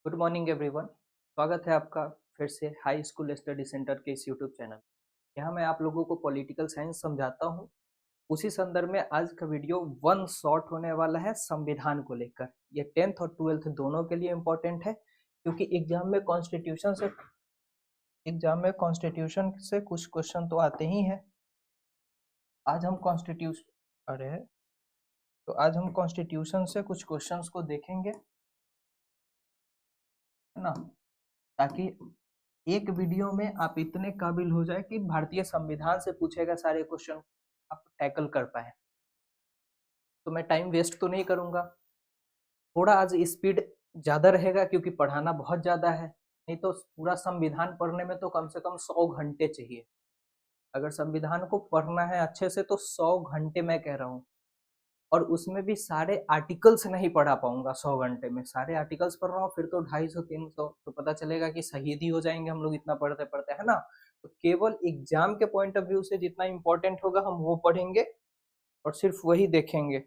Good morning everyone. स्वागत है आपका फिर से हाई स्कूल स्टडी सेंटर के इस यूट्यूब चैनल। यहाँ मैं आप लोगों को पॉलिटिकल साइंस समझाता हूँ। उसी संदर्भ में आज का वीडियो वन शॉट होने वाला है संविधान को लेकर। ये 10th और 12th दोनों के लिए इम्पोर्टेंट है, क्योंकि एग्जाम में कॉन्स्टिट्यूशन से कुछ क्वेश्चन तो आते ही हैं। आज हम कॉन्स्टिट्यूशन अरे तो आज हम कॉन्स्टिट्यूशन से कुछ क्वेश्चंस को देखेंगे, है ना, ताकि एक वीडियो में आप इतने काबिल हो जाए कि भारतीय संविधान से पूछेगा सारे क्वेश्चन आप टैकल कर पाए। तो मैं टाइम वेस्ट तो नहीं करूंगा, थोड़ा आज स्पीड ज्यादा रहेगा क्योंकि पढ़ाना बहुत ज्यादा है। नहीं तो पूरा संविधान पढ़ने में तो कम से कम 100 घंटे चाहिए। अगर संविधान को पढ़ना है अच्छे से तो 100 घंटे मैं कह रहा हूँ, और उसमें भी सारे आर्टिकल्स नहीं पढ़ा पाऊंगा। 100 घंटे में सारे आर्टिकल्स पढ़ रहा हूँ फिर तो 250-300 तो पता चलेगा कि शहीद ही हो जाएंगे हम लोग इतना पढ़ते पढ़ते, है ना। तो केवल एग्जाम के पॉइंट ऑफ व्यू से जितना इंपॉर्टेंट होगा हम वो पढ़ेंगे और सिर्फ वही देखेंगे।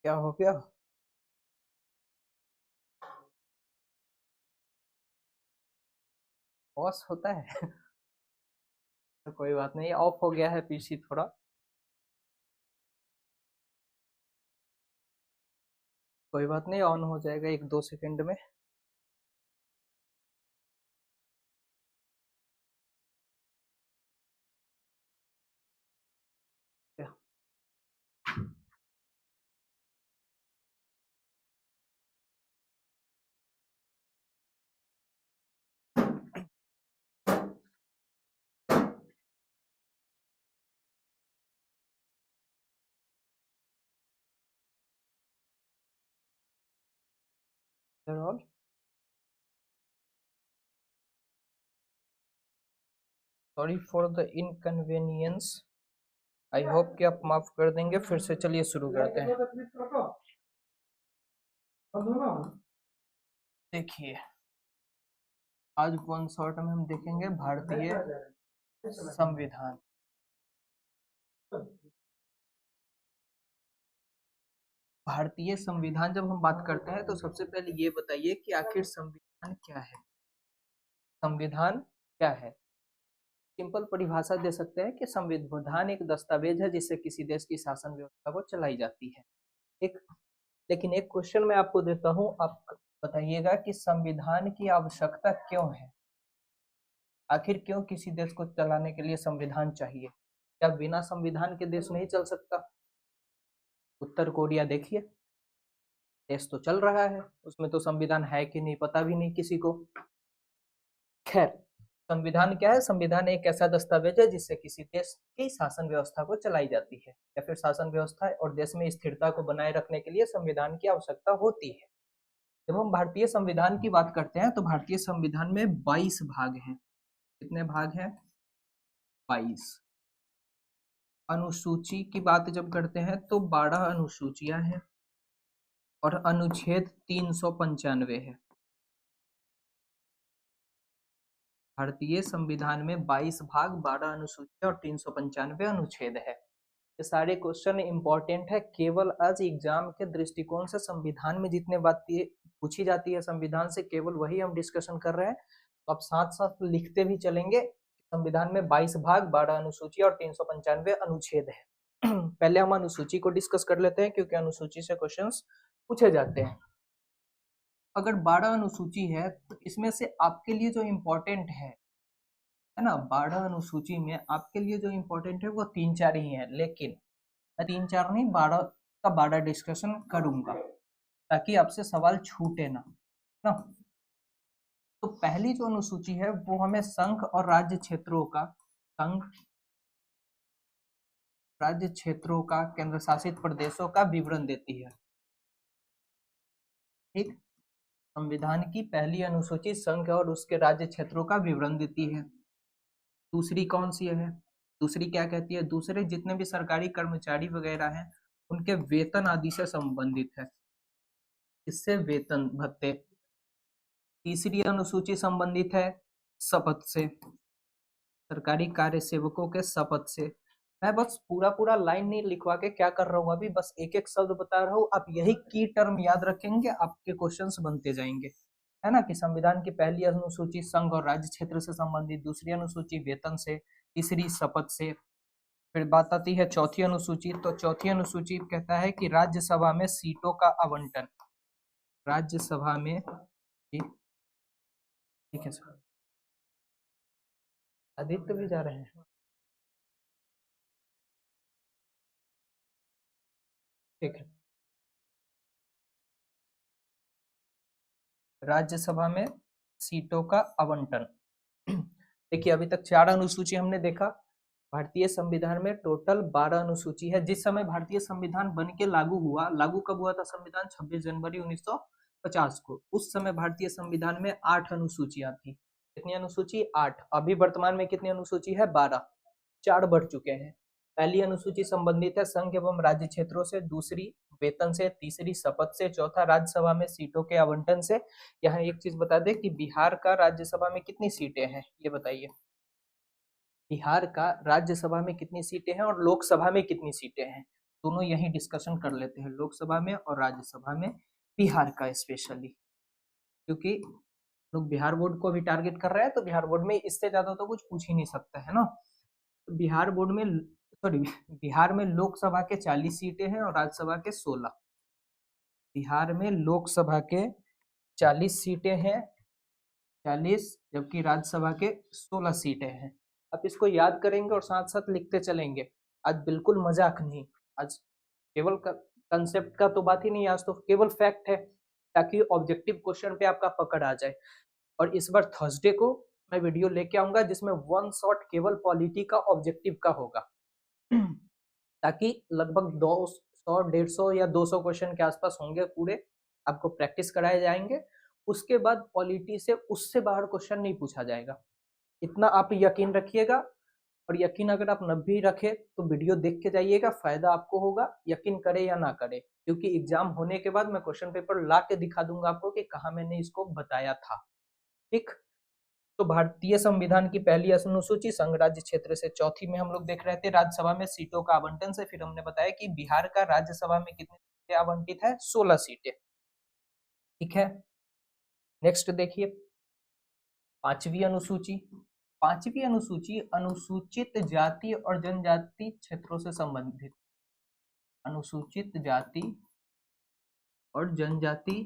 क्या हो गया? बॉस होता है तो कोई बात नहीं, ऑफ हो गया है पीसी थोड़ा। कोई बात नहीं, ऑन हो जाएगा 1-2 सेकंड में। Sorry for the inconvenience. I hope कि आप माफ कर देंगे। फिर से चलिए शुरू करते हैं। देखिए, आज वन शॉट में हम देखेंगे भारतीय संविधान। भारतीय संविधान जब हम बात करते हैं तो सबसे पहले ये बताइए कि आखिर संविधान क्या है। संविधान क्या है? सिंपल परिभाषा दे सकते हैं कि संविधान एक दस्तावेज है जिससे किसी देश की शासन व्यवस्था को चलाई जाती है। एक लेकिन एक क्वेश्चन मैं आपको देता हूं, आप बताइएगा कि संविधान की आवश्यकता क्यों है। आखिर क्यों किसी देश को चलाने के लिए संविधान चाहिए? क्या बिना संविधान के देश नहीं चल सकता? उत्तर कोरिया देखिए, देश तो चल रहा है, उसमें तो संविधान है कि नहीं पता भी नहीं किसी को। खैर, संविधान क्या है? संविधान एक ऐसा दस्तावेज है जिससे किसी देश की शासन व्यवस्था को चलाई जाती है, या फिर शासन व्यवस्था और देश में स्थिरता को बनाए रखने के लिए संविधान की आवश्यकता होती है। जब हम भारतीय संविधान की बात करते हैं तो भारतीय संविधान में 22 भाग हैं। कितने भाग हैं? 22। अनुसूची की बात जब करते हैं तो 12 अनुसूचियां हैं और अनुच्छेद 395 है। भारतीय संविधान में 22 भाग, 12 अनुसूचियां और 395 अनुच्छेद है। ये सारे क्वेश्चन इंपॉर्टेंट है। केवल आज एग्जाम के दृष्टिकोण से संविधान में जितने बातें पूछी जाती है संविधान से, केवल वही हम डिस्कशन कर रहे हैं। तो आप साथ साथ लिखते भी चलेंगे। संविधान में 22 भाग, 12 अनुसूची और 395 अनुच्छेद है। पहले हम अनुसूची को डिस्कस कर लेते हैं क्योंकि अनुसूची से क्वेश्चंस पूछे जाते हैं। अगर 12 अनुसूची है तो इसमें से आपके लिए जो इम्पोर्टेंट है ना, 12 अनुसूची में आपके लिए जो इम्पोर्टेंट है वो 3-4 ही है, लेकिन मैं 3-4 नहीं 12 का 12 डिस्कशन करूंगा ताकि आपसे सवाल छूटे ना। तो पहली जो अनुसूची है वो हमें संघ और राज्य क्षेत्रों का, संघ, राज्य क्षेत्रों का, केंद्र शासित प्रदेशों का विवरण देती है। ठीक, संविधान की पहली अनुसूची संघ और उसके राज्य क्षेत्रों का विवरण देती है। दूसरी कौन सी है? दूसरी क्या कहती है? दूसरे जितने भी सरकारी कर्मचारी वगैरह हैं उनके वेतन आदि से संबंधित है। इससे वेतन भत्ते। तीसरी अनुसूची संबंधित है शपथ से, सरकारी कार्य सेवकों के शपथ से। मैं बस पूरा पूरा लाइन नहीं लिखवा के क्या कर रहा हूँ, अभी बस एक एक शब्द बता रहा हूँ, आप यही की टर्म याद रखेंगे, आपके क्वेश्चंस बनते जाएंगे, है ना। कि संविधान की पहली अनुसूची संघ और राज्य क्षेत्र से संबंधित, दूसरी अनुसूची वेतन से, तीसरी शपथ से। फिर बात आती है चौथी अनुसूची, तो चौथी अनुसूची कहता है कि राज्यसभा में सीटों का आवंटन। राज्यसभा में, ठीक है सर, आदित्य भी जा रहे हैं, ठीक है। राज्यसभा में सीटों का आवंटन। देखिए अभी तक 4 अनुसूची हमने देखा। भारतीय संविधान में टोटल 12 अनुसूची है। जिस समय भारतीय संविधान बन के लागू हुआ, लागू कब हुआ था संविधान? 26 जनवरी 1950 को। उस समय भारतीय संविधान में 8 अनुसूचियां थी। कितनी अनुसूची? 8। अभी वर्तमान में कितनी अनुसूची है? 12। 4 बढ़ चुके हैं। पहली अनुसूची संबंधित है संघ एवं राज्य क्षेत्रों से, दूसरी वेतन से, तीसरी शपथ से, चौथा राज्यसभा में सीटों के आवंटन से। यहाँ एक चीज बता दें कि बिहार का राज्यसभा में कितनी सीटें हैं, ये बताइए। बिहार का राज्यसभा में कितनी सीटें हैं और लोकसभा में कितनी सीटें हैं, दोनों यही डिस्कशन कर लेते हैं, लोकसभा में और राज्यसभा में, बिहार का स्पेशली, क्योंकि लोग बिहार बोर्ड को भी टारगेट कर रहे हैं, तो बिहार बोर्ड में इससे ज्यादा तो कुछ पूछ ही नहीं सकता है ना। तो बिहार बोर्ड में, सॉरी, बिहार में लोकसभा के 40 सीटें हैं और राज्यसभा के 16। बिहार में लोकसभा के 40 सीटें हैं, 40, जबकि राज्यसभा के 16 सीटें हैं। आप इसको याद करेंगे और साथ साथ लिखते चलेंगे। आज बिल्कुल मजाक नहीं, आज केवल कंसेप्ट का तो बात ही नहीं, आज तो केवल फैक्ट है, ताकि ऑब्जेक्टिव क्वेश्चन पे आपका पकड़ आ जाए। और इस बार थर्सडे को मैं वीडियो लेके आऊंगा जिसमें वन शॉट केवल पॉलिटी का ऑब्जेक्टिव का होगा, ताकि लगभग 200, 150 या 200 क्वेश्चन के आसपास होंगे पूरे, आपको प्रैक्टिस कराए जाएंगे। उसके बाद पॉलिटी से उससे बाहर क्वेश्चन नहीं पूछा जाएगा, इतना आप यकीन रखिएगा। और यकीन अगर आप न भी रखे तो वीडियो देख के जाइएगा, फायदा आपको होगा, यकीन करे या ना करे, क्योंकि एग्जाम होने के बाद मैं क्वेश्चन पेपर ला के दिखा दूंगा आपको कि कहाँ मैंने इसको बताया था। ठीक, तो भारतीय संविधान की पहली अनुसूची संघ राज्य क्षेत्र से, चौथी में हम लोग देख रहे थे राज्यसभा में सीटों का आवंटन से। फिर हमने बताया कि बिहार का राज्यसभा में कितनी सीटें आवंटित है? 16 सीटें। ठीक है, नेक्स्ट देखिए पांचवी अनुसूची। पांचवी अनुसूची अनुसूचित जाति और जनजाति क्षेत्रों से संबंधित, अनुसूचित जाति और जनजाति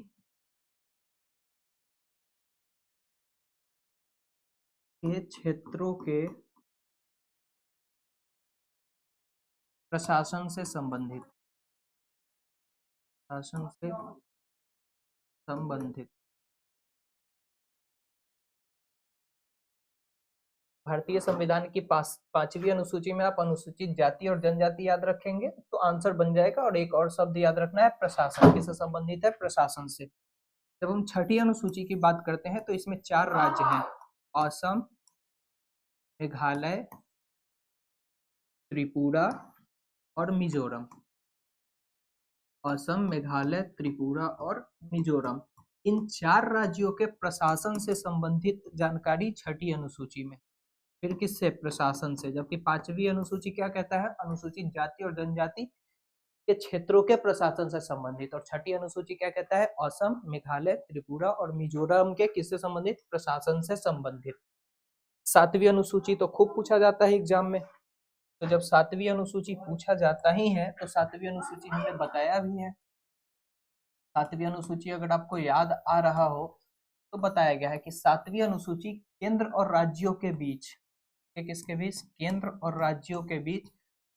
के क्षेत्रों के प्रशासन से संबंधित, शासन से संबंधित। भारतीय संविधान की पांचवी अनुसूची में आप अनुसूचित जाति और जनजाति याद रखेंगे तो आंसर बन जाएगा। और एक और शब्द याद रखना है, प्रशासन। किससे संबंधित है? प्रशासन से। जब हम छठी अनुसूची की बात करते हैं तो इसमें 4 राज्य हैं, असम, मेघालय, त्रिपुरा और मिजोरम। असम, मेघालय, त्रिपुरा और मिजोरम, इन 4 राज्यों के प्रशासन से संबंधित जानकारी छठी अनुसूची में। फिर किससे? प्रशासन से। जबकि पांचवी अनुसूची क्या कहता है? अनुसूचित जाति और जनजाति के क्षेत्रों के प्रशासन से संबंधित। और छठी अनुसूची क्या कहता है? असम, मेघालय, त्रिपुरा और मिजोरम के किससे संबंधित? प्रशासन से संबंधित। सातवीं अनुसूची तो खूब पूछा जाता है एग्जाम में, तो जब सातवीं अनुसूची पूछा जाता ही है तो सातवीं अनुसूची हमने बताया भी है। सातवीं अनुसूची अगर आपको याद आ रहा हो तो बताया गया है कि सातवीं अनुसूची केंद्र और राज्यों के बीच, किसके बीच? केंद्र और राज्यों के बीच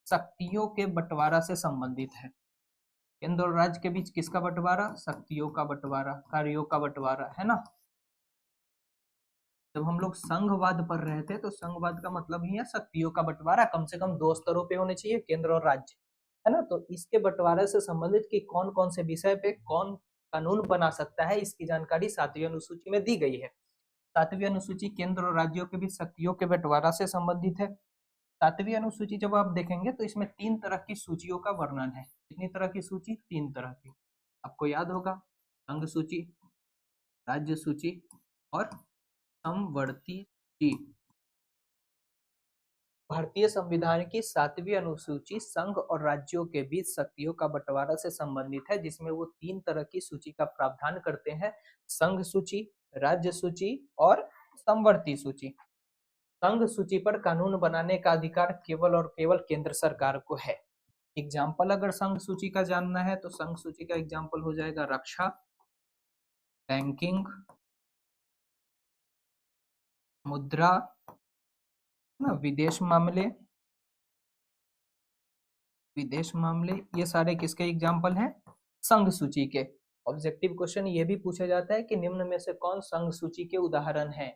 शक्तियों के बंटवारा से संबंधित है। केंद्र और राज्य के बीच किसका बंटवारा? शक्तियों का बंटवारा, कार्यों का बंटवारा, है ना। जब हम लोग संघवाद पढ़ रहे थे तो संघवाद का मतलब ही है शक्तियों का बंटवारा, कम से कम 2 स्तरों पे होने चाहिए, केंद्र और राज्य, है ना। तो इसके बंटवारे से संबंधित कि कौन कौन से विषय पे कौन कानून बना सकता है, इसकी जानकारी सातवीं अनुसूची में दी गई है। सातवीं अनुसूची केंद्र और राज्यों के बीच शक्तियों के बंटवारा से संबंधित है। सातवीं अनुसूची जब आप देखेंगे तो इसमें 3 तरह की सूचियों का वर्णन है। कितनी तरह की सूची? 3 तरह की। आपको याद होगा, संघ सूची, राज्य सूची और समवर्ती सूची। भारतीय संविधान की 7वीं अनुसूची संघ और राज्यों के बीच शक्तियों का बंटवारा से संबंधित है, जिसमें वो 3 तरह की सूची का प्रावधान करते हैं: संघ सूची, राज्य सूची और समवर्ती सूची। संघ सूची पर कानून बनाने का अधिकार केवल और केवल केंद्र सरकार को है। एग्जाम्पल अगर संघ सूची का जानना है तो संघ सूची का एग्जाम्पल हो जाएगा रक्षा, बैंकिंग, मुद्रा, विदेश मामले, ये सारे किसके एग्जाम्पल हैं? संघ सूची के। ऑब्जेक्टिव क्वेश्चन ये भी पूछा जाता है कि निम्न में से कौन संघ सूची के उदाहरण हैं?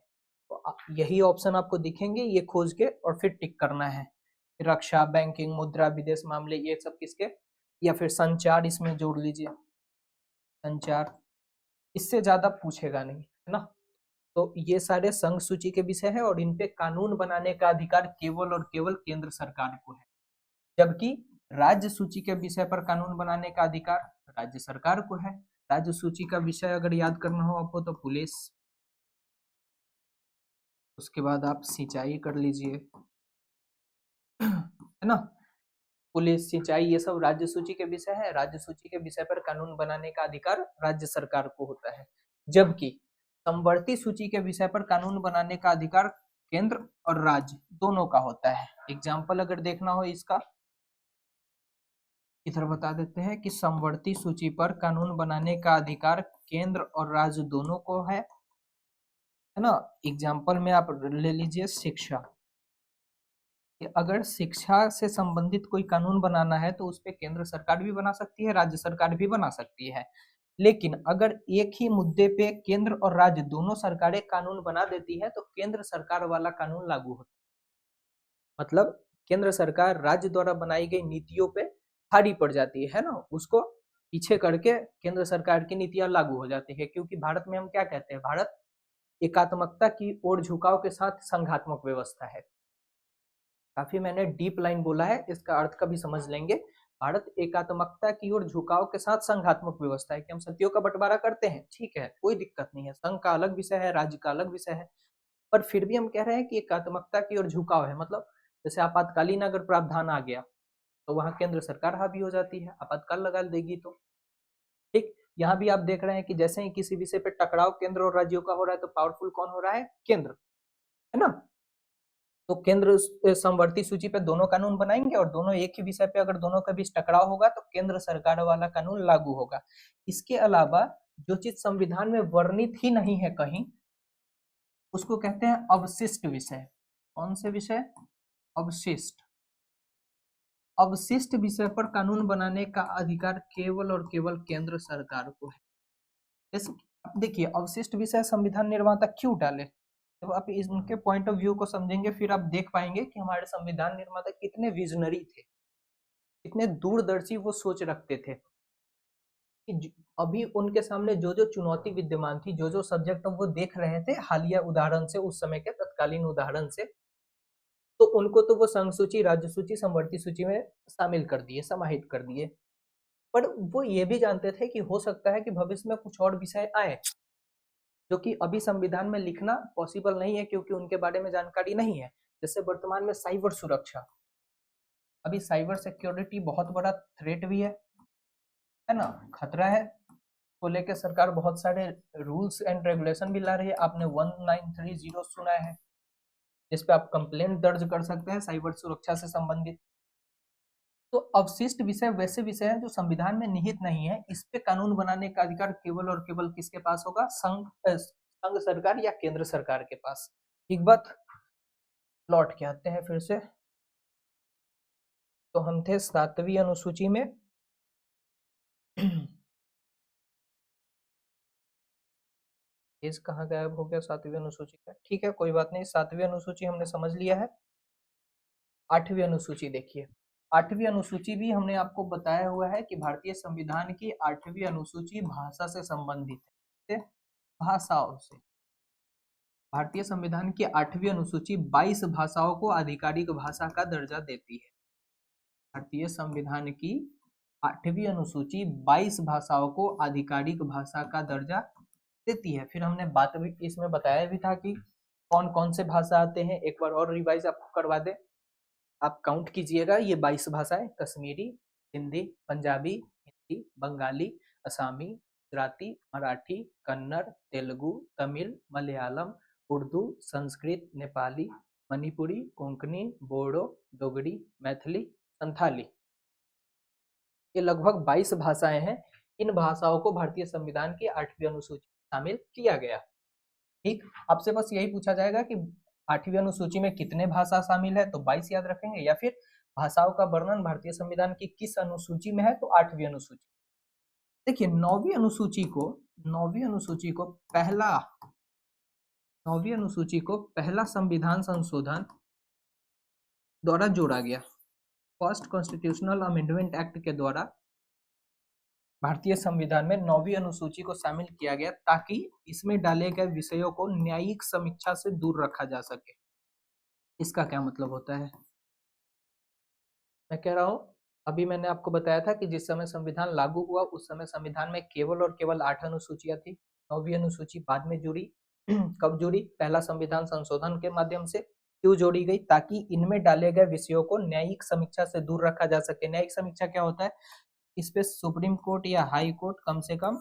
तो यही ऑप्शन आपको दिखेंगे, ये खोज के और फिर टिक करना है। रक्षा, बैंकिंग, मुद्रा, विदेश मामले, ये सब किसके? या फिर संचार इसमें जोड़ लीजिए, संचार। इससे ज्यादा पूछेगा नहीं, है ना। तो ये सारे संघ सूची के विषय है और इन पे कानून बनाने का अधिकार केवल और केवल केंद्र सरकार को है, जबकि राज्य सूची के विषय पर कानून बनाने का अधिकार राज्य सरकार को है। राज्य सूची का विषय अगर याद करना हो आपको तो पुलिस, उसके बाद आप सिंचाई कर लीजिए, है ना। पुलिस, सिंचाई, ये सब राज्य सूची के विषय है। राज्य सूची के विषय पर कानून बनाने का अधिकार राज्य सरकार को होता है, जबकि समवर्ती सूची के विषय पर कानून बनाने का अधिकार केंद्र और राज्य दोनों का होता है। एग्जाम्पल अगर देखना हो इसका, इधर बता देते हैं कि समवर्ती सूची पर कानून बनाने का अधिकार केंद्र और राज्य दोनों को है ना। एग्जाम्पल में आप ले लीजिए शिक्षा। अगर शिक्षा से संबंधित कोई कानून बनाना है तो उस पर केंद्र सरकार भी बना सकती है, राज्य सरकार भी बना सकती है। लेकिन अगर एक ही मुद्दे पे केंद्र और राज्य दोनों सरकारें कानून बना देती है तो केंद्र सरकार वाला कानून लागू होता है। मतलब केंद्र सरकार राज्य द्वारा बनाई गई नीतियों पे भारी पड़ जाती है ना, उसको पीछे करके केंद्र सरकार की नीतियां लागू हो जाती है। क्योंकि भारत में हम क्या कहते हैं, भारत एकात्मकता की ओर झुकाव के साथ संघात्मक व्यवस्था है। काफी मैंने डीप लाइन बोला है, इसका अर्थ का भी समझ लेंगे। भारत एकात्मकता की ओर झुकाव के साथ संघात्मक व्यवस्था है कि हम शक्तियों का बंटवारा करते हैं, ठीक है, कोई दिक्कत नहीं है। संघ का अलग विषय है, राज्य का अलग विषय है, पर फिर भी हम कह रहे हैं कि एकात्मकता की ओर झुकाव है। मतलब जैसे आपातकालीन अगर प्रावधान आ गया तो वहां केंद्र सरकार हावी हो जाती है, आपातकाल लगा देगी। तो ठीक यहाँ भी आप देख रहे हैं कि जैसे ही किसी विषय पे टकराव केंद्र और राज्यों का हो रहा है तो पावरफुल कौन हो रहा है? केंद्र, है ना। तो केंद्र समवर्ती सूची पे दोनों कानून बनाएंगे और दोनों एक ही विषय पे अगर दोनों के बीच टकराव होगा तो केंद्र सरकार वाला कानून लागू होगा। इसके अलावा जो चीज संविधान में वर्णित ही नहीं है कहीं, उसको कहते हैं अवशिष्ट विषय। कौन से विषय? अवशिष्ट। अवशिष्ट विषय पर कानून बनाने का अधिकार केवल और केवल केंद्र सरकार को है। जैसे देखिए, अवशिष्ट विषय संविधान निर्माता क्यों डाले, जब आप इनके पॉइंट ऑफ व्यू को समझेंगे फिर आप देख पाएंगे कि हमारे संविधान निर्माता कितने विजनरी थे, कितने दूरदर्शी वो सोच रखते थे कि अभी उनके सामने जो जो चुनौती विद्यमान थी, जो जो सब्जेक्ट वो देख रहे थे हालिया उदाहरण से, उस समय के तत्कालीन उदाहरण से, तो उनको तो वो संघ सूची, राज्य सूची, समवर्ती सूची में शामिल कर दिए, समाहित कर दिए। पर वो ये भी जानते थे कि हो सकता है कि भविष्य में कुछ और विषय आए जो कि अभी संविधान में लिखना पॉसिबल नहीं है क्योंकि उनके बारे में जानकारी नहीं है। जैसे वर्तमान में साइबर सुरक्षा, अभी साइबर सिक्योरिटी बहुत बड़ा थ्रेट भी है ना, खतरा है। को लेकर सरकार बहुत सारे रूल्स एंड रेगुलेशन भी ला रही है। आपने 1930 सुना है, जिस पे आप कंप्लेंट दर्ज कर सकते हैं साइबर सुरक्षा से संबंधित। तो अवशिष्ट विषय वैसे विषय हैं जो संविधान में निहित नहीं है, इस पे कानून बनाने का अधिकार केवल और केवल किसके पास होगा? संघ सरकार या केंद्र सरकार के पास। एक बात लौट के आते हैं फिर से, तो हम थे 7वीं अनुसूची में। पेज कहाँ गायब हो गया 7वीं अनुसूची का? ठीक है, कोई बात नहीं, 7वीं अनुसूची हमने समझ लिया है। 8वीं अनुसूची देखिए। 8वीं अनुसूची भी हमने आपको बताया हुआ है कि भारतीय संविधान की 8वीं अनुसूची भाषा से संबंधित है, भाषाओं से। भारतीय संविधान की 8वीं अनुसूची 22 भाषाओं को आधिकारिक भाषा का दर्जा देती है। भारतीय संविधान की 8वीं अनुसूची 22 भाषाओं को आधिकारिक भाषा का दर्जा देती है। फिर हमने बात भी इसमें बताया भी था कि कौन कौन से भाषा आते हैं, एक बार और रिवाइज आपको करवा दे। आप काउंट कीजिएगा, ये 22 भाषाएं, कश्मीरी, हिंदी, पंजाबी, हिंदी, बंगाली, असामी, गुजराती, मराठी, कन्नड़, तेलुगु, तमिल, मलयालम, उर्दू, संस्कृत, नेपाली, मणिपुरी, कोंकणी, बोडो, डोगरी, मैथिली, संथाली, ये लगभग 22 भाषाएं हैं। इन भाषाओं को भारतीय संविधान की 8वीं अनुसूची में शामिल किया गया। ठीक, आपसे बस यही पूछा जाएगा कि 8वीं अनुसूची में कितने भाषा शामिल है, तो 22 याद रखेंगे, या फिर भाषाओं का वर्णन भारतीय संविधान की किस अनुसूची में है, तो 8वीं अनुसूची। देखिए 9वीं अनुसूची को पहला संविधान संशोधन द्वारा जोड़ा गया। फर्स्ट कॉन्स्टिट्यूशनल अमेंडमेंट एक्ट के द्वारा भारतीय संविधान में 9वीं अनुसूची को शामिल किया गया ताकि इसमें डाले गए विषयों को न्यायिक समीक्षा से दूर रखा जा सके। इसका क्या मतलब होता है? मैं कह रहा हूं, अभी मैंने आपको बताया था कि जिस समय संविधान लागू हुआ उस समय संविधान में केवल और केवल 8 अनुसूचियां थी। 9वीं अनुसूची बाद में जुड़ी। कब जुड़ी? पहला संविधान संशोधन के माध्यम से। क्यों जोड़ी गई? ताकि इनमें डाले गए विषयों को न्यायिक समीक्षा से दूर रखा जा सके। न्यायिक समीक्षा क्या होता है? इस पे सुप्रीम कोर्ट या हाई कोर्ट कम से कम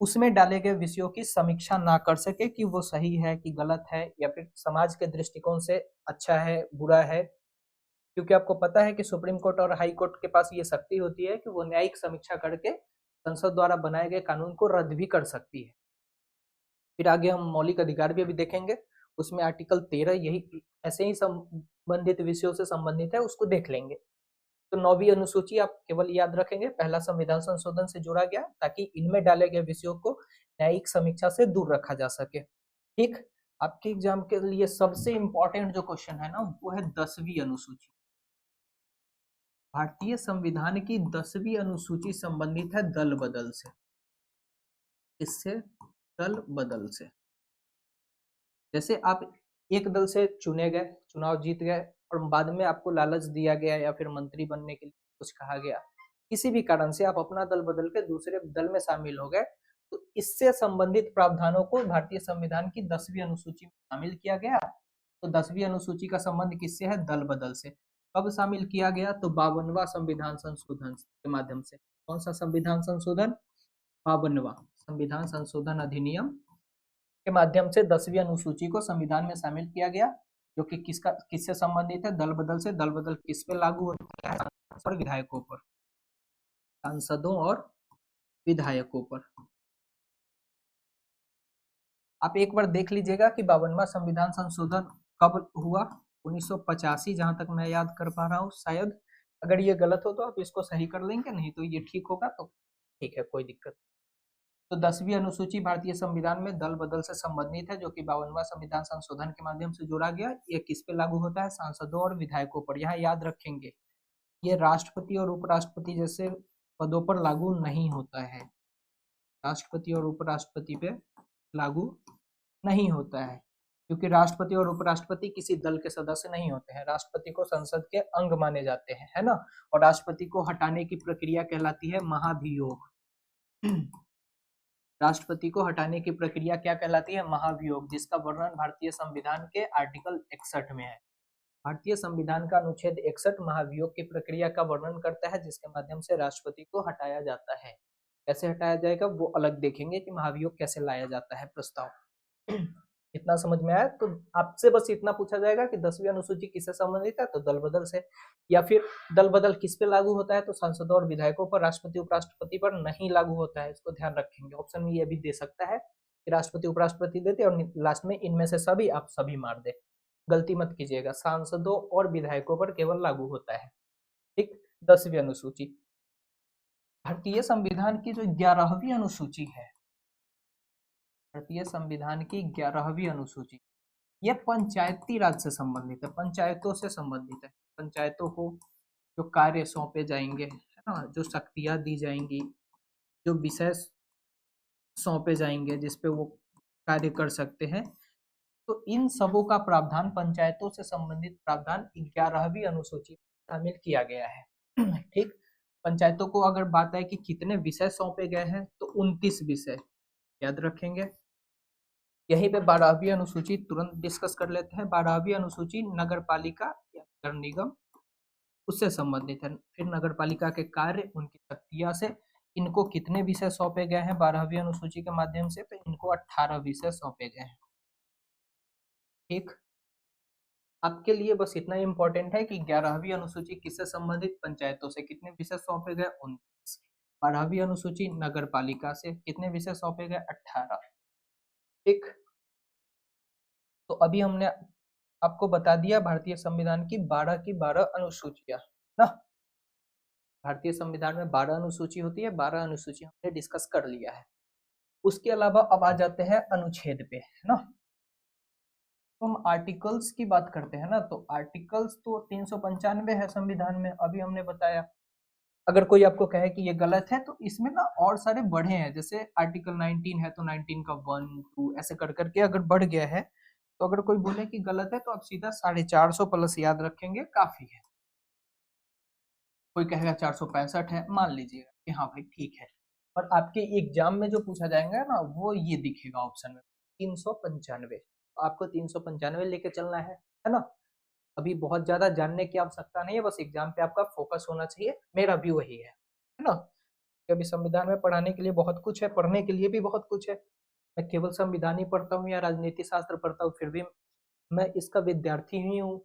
उसमें डाले गए विषयों की समीक्षा ना कर सके कि वो सही है कि गलत है, या फिर समाज के दृष्टिकोण से अच्छा है बुरा है। क्योंकि आपको पता है कि सुप्रीम कोर्ट और हाई कोर्ट के पास ये शक्ति होती है कि वो न्यायिक समीक्षा करके संसद द्वारा बनाए गए कानून को रद्द भी कर सकती है। फिर आगे हम मौलिक अधिकार भी अभी देखेंगे, उसमें आर्टिकल 13 यही ऐसे ही संबंधित विषयों से संबंधित है, उसको देख लेंगे। तो 9वीं अनुसूची आप केवल याद रखेंगे, पहला संविधान संशोधन से जोड़ा गया ताकि इनमें डाले गए विषयों को न्यायिक समीक्षा से दूर रखा जा सके। ठीक, आपके एग्जाम के लिए सबसे इंपॉर्टेंट जो क्वेश्चन है ना, वो है 10वीं अनुसूची। भारतीय संविधान की 10वीं अनुसूची संबंधित है दल बदल से। इससे दल बदल से, जैसे आप एक दल से चुने गए, चुनाव जीत गए, और बाद में आपको लालच दिया गया या फिर मंत्री बनने के लिए कुछ कहा गया, किसी भी कारण से आप अपना दल बदल के दूसरे दल में शामिल हो गए, तो इससे संबंधित प्रावधानों को भारतीय संविधान की 10वीं अनुसूची में शामिल किया गया। तो 10वीं अनुसूची का संबंध किससे है? दल बदल से। कब शामिल किया गया? तो 52वां संविधान संशोधन के माध्यम से। कौन सा संविधान संशोधन? 52वां संविधान संशोधन अधिनियम के माध्यम से 10वीं अनुसूची को संविधान में शामिल किया गया, जो कि किससे संबंधित है? दल बदल से। दल बदल किस पे लागू होता है? और विधायकों पर, सांसदों और विधायकों पर। आप एक बार देख लीजिएगा कि 52वां संविधान संशोधन कब हुआ? 1985, जहां तक मैं याद कर पा रहा हूँ शायद। अगर ये गलत हो तो आप इसको सही कर लेंगे, नहीं तो ये ठीक होगा तो ठीक है, कोई दिक्कत। तो 10वीं अनुसूची भारतीय संविधान में दल बदल से संबंधित है, जो कि 52वां संविधान संशोधन के माध्यम से जोड़ा गया। ये किस पे लागू होता है? सांसदों और विधायकों पर। यहाँ याद रखेंगे, ये राष्ट्रपति और उपराष्ट्रपति जैसे पदों पर लागू नहीं होता है। राष्ट्रपति और उपराष्ट्रपति पे लागू नहीं होता है, क्योंकि राष्ट्रपति और उपराष्ट्रपति किसी दल के सदस्य नहीं होते हैं। राष्ट्रपति को संसद के अंग माने जाते हैं, है ना। और राष्ट्रपति को हटाने की प्रक्रिया कहलाती है महाभियोग। राष्ट्रपति को हटाने की प्रक्रिया क्या कहलाती है? महाभियोग, जिसका वर्णन भारतीय संविधान के आर्टिकल 61 में है। भारतीय संविधान का अनुच्छेद 61 महाभियोग की प्रक्रिया का वर्णन करता है, जिसके माध्यम से राष्ट्रपति को हटाया जाता है। कैसे हटाया जाएगा वो अलग देखेंगे कि महाभियोग कैसे लाया जाता है प्रस्ताव। इतना समझ में आया? तो आपसे बस इतना पूछा जाएगा कि 10वीं अनुसूची किससे संबंधित है, तो दल बदल से। या फिर दल बदल किस पे लागू होता है? तो सांसदों और विधायकों पर, राष्ट्रपति उपराष्ट्रपति पर नहीं लागू होता है। इसको ध्यान रखेंगे। ऑप्शन में ये भी दे सकता है कि राष्ट्रपति उपराष्ट्रपति देते और लास्ट में इनमें से सभी, आप सभी मार दे। गलती मत कीजिएगा, सांसदों और विधायकों पर केवल लागू होता है। ठीक, 10वीं अनुसूची। भारतीय संविधान की जो 11वीं अनुसूची है, भारतीय संविधान की 11वीं अनुसूची, यह पंचायती राज से संबंधित है, पंचायतों से संबंधित है। पंचायतों को जो कार्य सौंपे जाएंगे, है ना, जो शक्तियां दी जाएंगी, जो विषय सौंपे जाएंगे जिसपे वो कार्य कर सकते हैं, तो इन सबों का प्रावधान, पंचायतों से संबंधित प्रावधान 11वीं अनुसूची में शामिल किया गया है। ठीक, पंचायतों को अगर बात है कि कितने विषय सौंपे गए हैं, तो 29 विषय याद रखेंगे। यहीं पे 12वीं अनुसूची तुरंत डिस्कस कर लेते हैं। 12वीं अनुसूची नगर पालिका या नगर निगम उससे संबंधित है। फिर नगर पालिका के कार्य, उनकी शक्तियां से इनको कितने विषय सौंपे गए हैं 12वीं अनुसूची के माध्यम से, तो इनको 18 विषय सौंपे गए हैं। ठीक, आपके लिए बस इतना इंपॉर्टेंट है कि 11वीं अनुसूची किससे संबंधित, पंचायतों से कितने विषय सौंपे गए 19, 12वीं अनुसूची नगर पालिका से कितने विषय सौंपे गए 18। ठीक, तो अभी हमने आपको बता दिया भारतीय संविधान की 12 अनुसूचियां ना। भारतीय संविधान में 12 अनुसूची होती है, 12 अनुसूची हमने डिस्कस कर लिया है। उसके अलावा अब आ जाते हैं अनुच्छेद पे, है ना। तो हम आर्टिकल्स की बात करते हैं ना, तो आर्टिकल्स तो 395 है संविधान में, अभी हमने बताया। अगर कोई आपको कहे कि ये गलत है तो इसमें ना और सारे बढ़े हैं, जैसे आर्टिकल 19 है तो 19 का 1 2 ऐसे कर करके अगर बढ़ गया है, तो अगर कोई बोले कि गलत है तो आप सीधा 450 प्लस याद रखेंगे, काफी है। कोई कहेगा 465 है, मान लीजिएगा कि हाँ भाई ठीक है, और आपके एग्जाम में जो पूछा जाएगा ना वो ये दिखेगा ऑप्शन में 395, आपको 395 लेके चलना है ना। अभी बहुत ज्यादा जानने की आवश्यकता नहीं है, बस एग्जाम पे आपका फोकस होना चाहिए, मेरा भी वही है ना। अभी संविधान में पढ़ाने के लिए बहुत कुछ है, पढ़ने के लिए भी बहुत कुछ है। मैं केवल संविधान ही पढ़ता हूँ या राजनीति शास्त्र पढ़ता हूँ, फिर भी मैं इसका विद्यार्थी ही हूँ,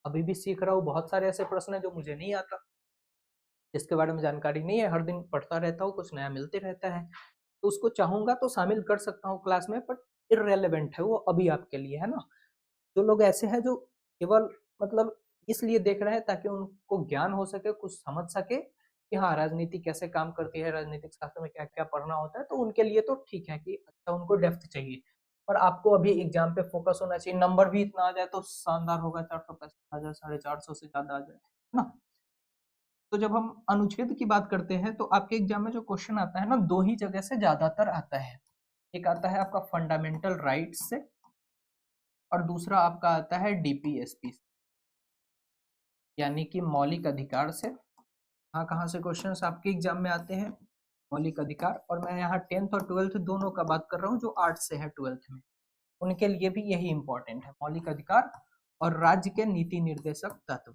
अभी भी सीख रहा हूँ। बहुत सारे ऐसे प्रश्न है जो मुझे नहीं आता, जिसके बारे में जानकारी नहीं है, हर दिन पढ़ता रहता हूँ, कुछ नया मिलते रहता है, तो उसको चाहूंगा तो शामिल कर सकता हूँ क्लास में, बट इररेलेवेंट है वो अभी आपके लिए, है ना। जो लोग ऐसे हैं जो केवल मतलब इसलिए देख रहे हैं ताकि उनको ज्ञान हो सके, कुछ समझ सके कि हाँ राजनीति कैसे काम करती है, राजनीतिक शास्त्र में क्या क्या पढ़ना होता है, तो उनके लिए तो ठीक है कि अच्छा उनको डेप्थ चाहिए। और आपको अभी एग्जाम पे फोकस होना चाहिए, नंबर भी इतना आ जाए तो शानदार होगा, 465 आ जाए, 450 से ज्यादा आ जाए, है ना। तो जब हम अनुच्छेद की बात करते हैं तो आपके एग्जाम में जो क्वेश्चन आता है ना, दो ही जगह से ज्यादातर आता है। एक आता है आपका फंडामेंटल राइट्स से, और दूसरा आपका आता है डीपीएसपी यानी कि मौलिक अधिकार से। हाँ, कहाँ से क्वेश्चंस आपके एग्जाम में आते हैं, मौलिक अधिकार। और मैं यहाँ 10th और 12th दोनों का बात कर रहा हूँ, जो आर्ट्स से है 12th में, उनके लिए भी यही इंपॉर्टेंट है, मौलिक अधिकार और राज्य के नीति निर्देशक तत्व।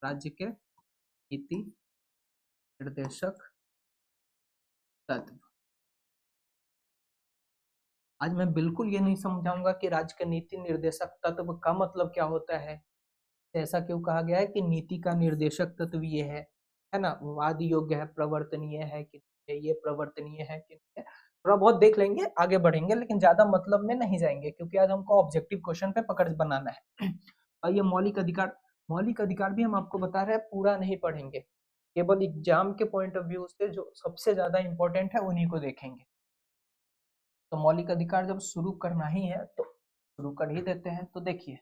राज्य के नीति निर्देशक तत्व। आज मैं बिल्कुल ये नहीं समझाऊंगा कि राज्य के नीति निर्देशक तत्व का मतलब क्या होता है, ऐसा क्यों कहा गया है कि नीति का निर्देशक तत्व ये है ना, वाद योग्य है, प्रवर्तनीय है कि ये प्रवर्तनीय है कि नहीं है, थोड़ा बहुत देख लेंगे, आगे बढ़ेंगे, लेकिन ज्यादा मतलब में नहीं जाएंगे, क्योंकि आज हमको ऑब्जेक्टिव क्वेश्चन पे पकड़ बनाना है। और ये मौलिक अधिकार भी हम आपको बता रहे हैं, पूरा नहीं पढ़ेंगे, केवल एग्जाम के पॉइंट ऑफ व्यू से जो सबसे ज्यादा इंपॉर्टेंट है उन्हीं को देखेंगे। तो मौलिक अधिकार जब शुरू करना ही है तो शुरू कर ही देते हैं। तो देखिए,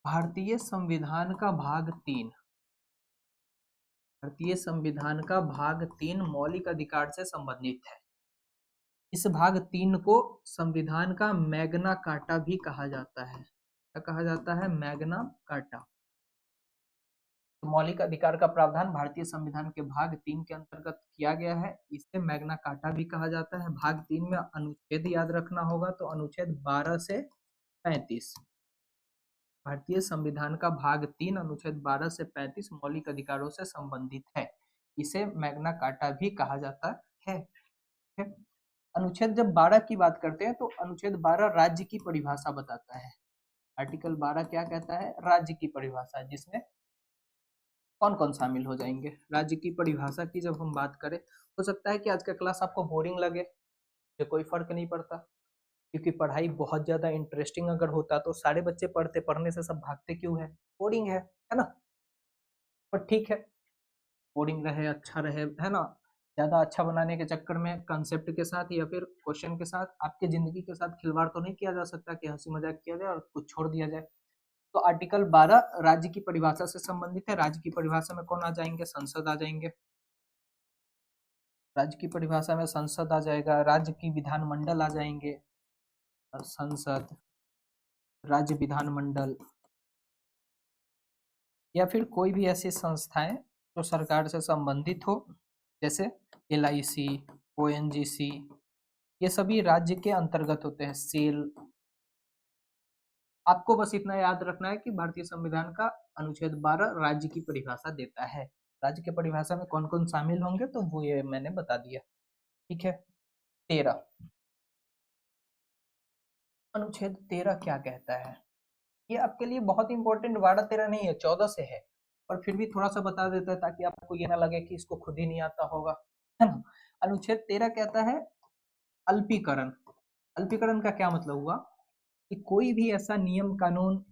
भारतीय संविधान का भाग 3, भारतीय संविधान का भाग 3 मौलिक अधिकार से संबंधित है। इस भाग 3 को संविधान का मैग्ना कार्टा भी कहा जाता है। क्या कहा जाता है? Magna carta. तो मौलिक अधिकार का प्रावधान भारतीय संविधान के भाग 3 के अंतर्गत किया गया है, इसे मैग्ना कार्टा भी कहा जाता है। भाग 3 में अनुच्छेद याद रखना होगा, तो अनुच्छेद 12 से 35, भारतीय संविधान का भाग 3 अनुच्छेद 12 से 35 मौलिक अधिकारों से संबंधित है, इसे मैग्ना कार्टा भी कहा जाता है। अनुच्छेद जब 12 की बात करते हैं तो अनुच्छेद 12 राज्य की परिभाषा बताता है। आर्टिकल 12 क्या कहता है? राज्य की परिभाषा, जिसमें कौन कौन शामिल हो जाएंगे। राज्य की परिभाषा की जब हम बात करें, हो सकता है कि आज का क्लास आपको बोरिंग लगे, ये कोई फर्क नहीं पड़ता, क्योंकि पढ़ाई बहुत ज्यादा इंटरेस्टिंग अगर होता तो सारे बच्चे पढ़ते, पढ़ने से सब भागते क्यों है? बोरिंग है ना। पर ठीक है, बोरिंग रहे अच्छा रहे, है ना, ज्यादा अच्छा बनाने के चक्कर में कंसेप्ट के साथ या फिर क्वेश्चन के साथ आपके जिंदगी के साथ खिलवाड़ तो नहीं किया जा सकता कि हंसी मजाक किया जाए और कुछ छोड़ दिया जाए। तो आर्टिकल 12 राज्य की परिभाषा से संबंधित है। राज्य की परिभाषा में कौन आ जाएंगे? संसद आ जाएंगे। राज्य की परिभाषा में संसद आ जाएगा, राज्य की विधानमंडल आ जाएंगे, संसद, राज्य विधानमंडल, या फिर कोई भी ऐसी संस्थाएं जो सरकार से संबंधित हो, जैसे LIC, ONGC, ये सभी राज्य के अंतर्गत होते हैं। सेल, आपको बस इतना याद रखना है कि भारतीय संविधान का अनुच्छेद 12 राज्य की परिभाषा देता है। राज्य की परिभाषा में कौन कौन शामिल होंगे तो वो ये मैंने बता दिया। ठीक है। 13, अनुच्छेद 13 क्या कहता है? ये आपके लिए बहुत इंपॉर्टेंट 12-13 नहीं है, 14 से है, पर फिर भी थोड़ा सा बता देता है ताकि आपको ये ना लगे कि इसको खुद ही नहीं आता होगा, है ना। अनुच्छेद 13 कहता है अल्पीकरण। अल्पीकरण का क्या मतलब हुआ कि कोई भी ऐसा नियम कानून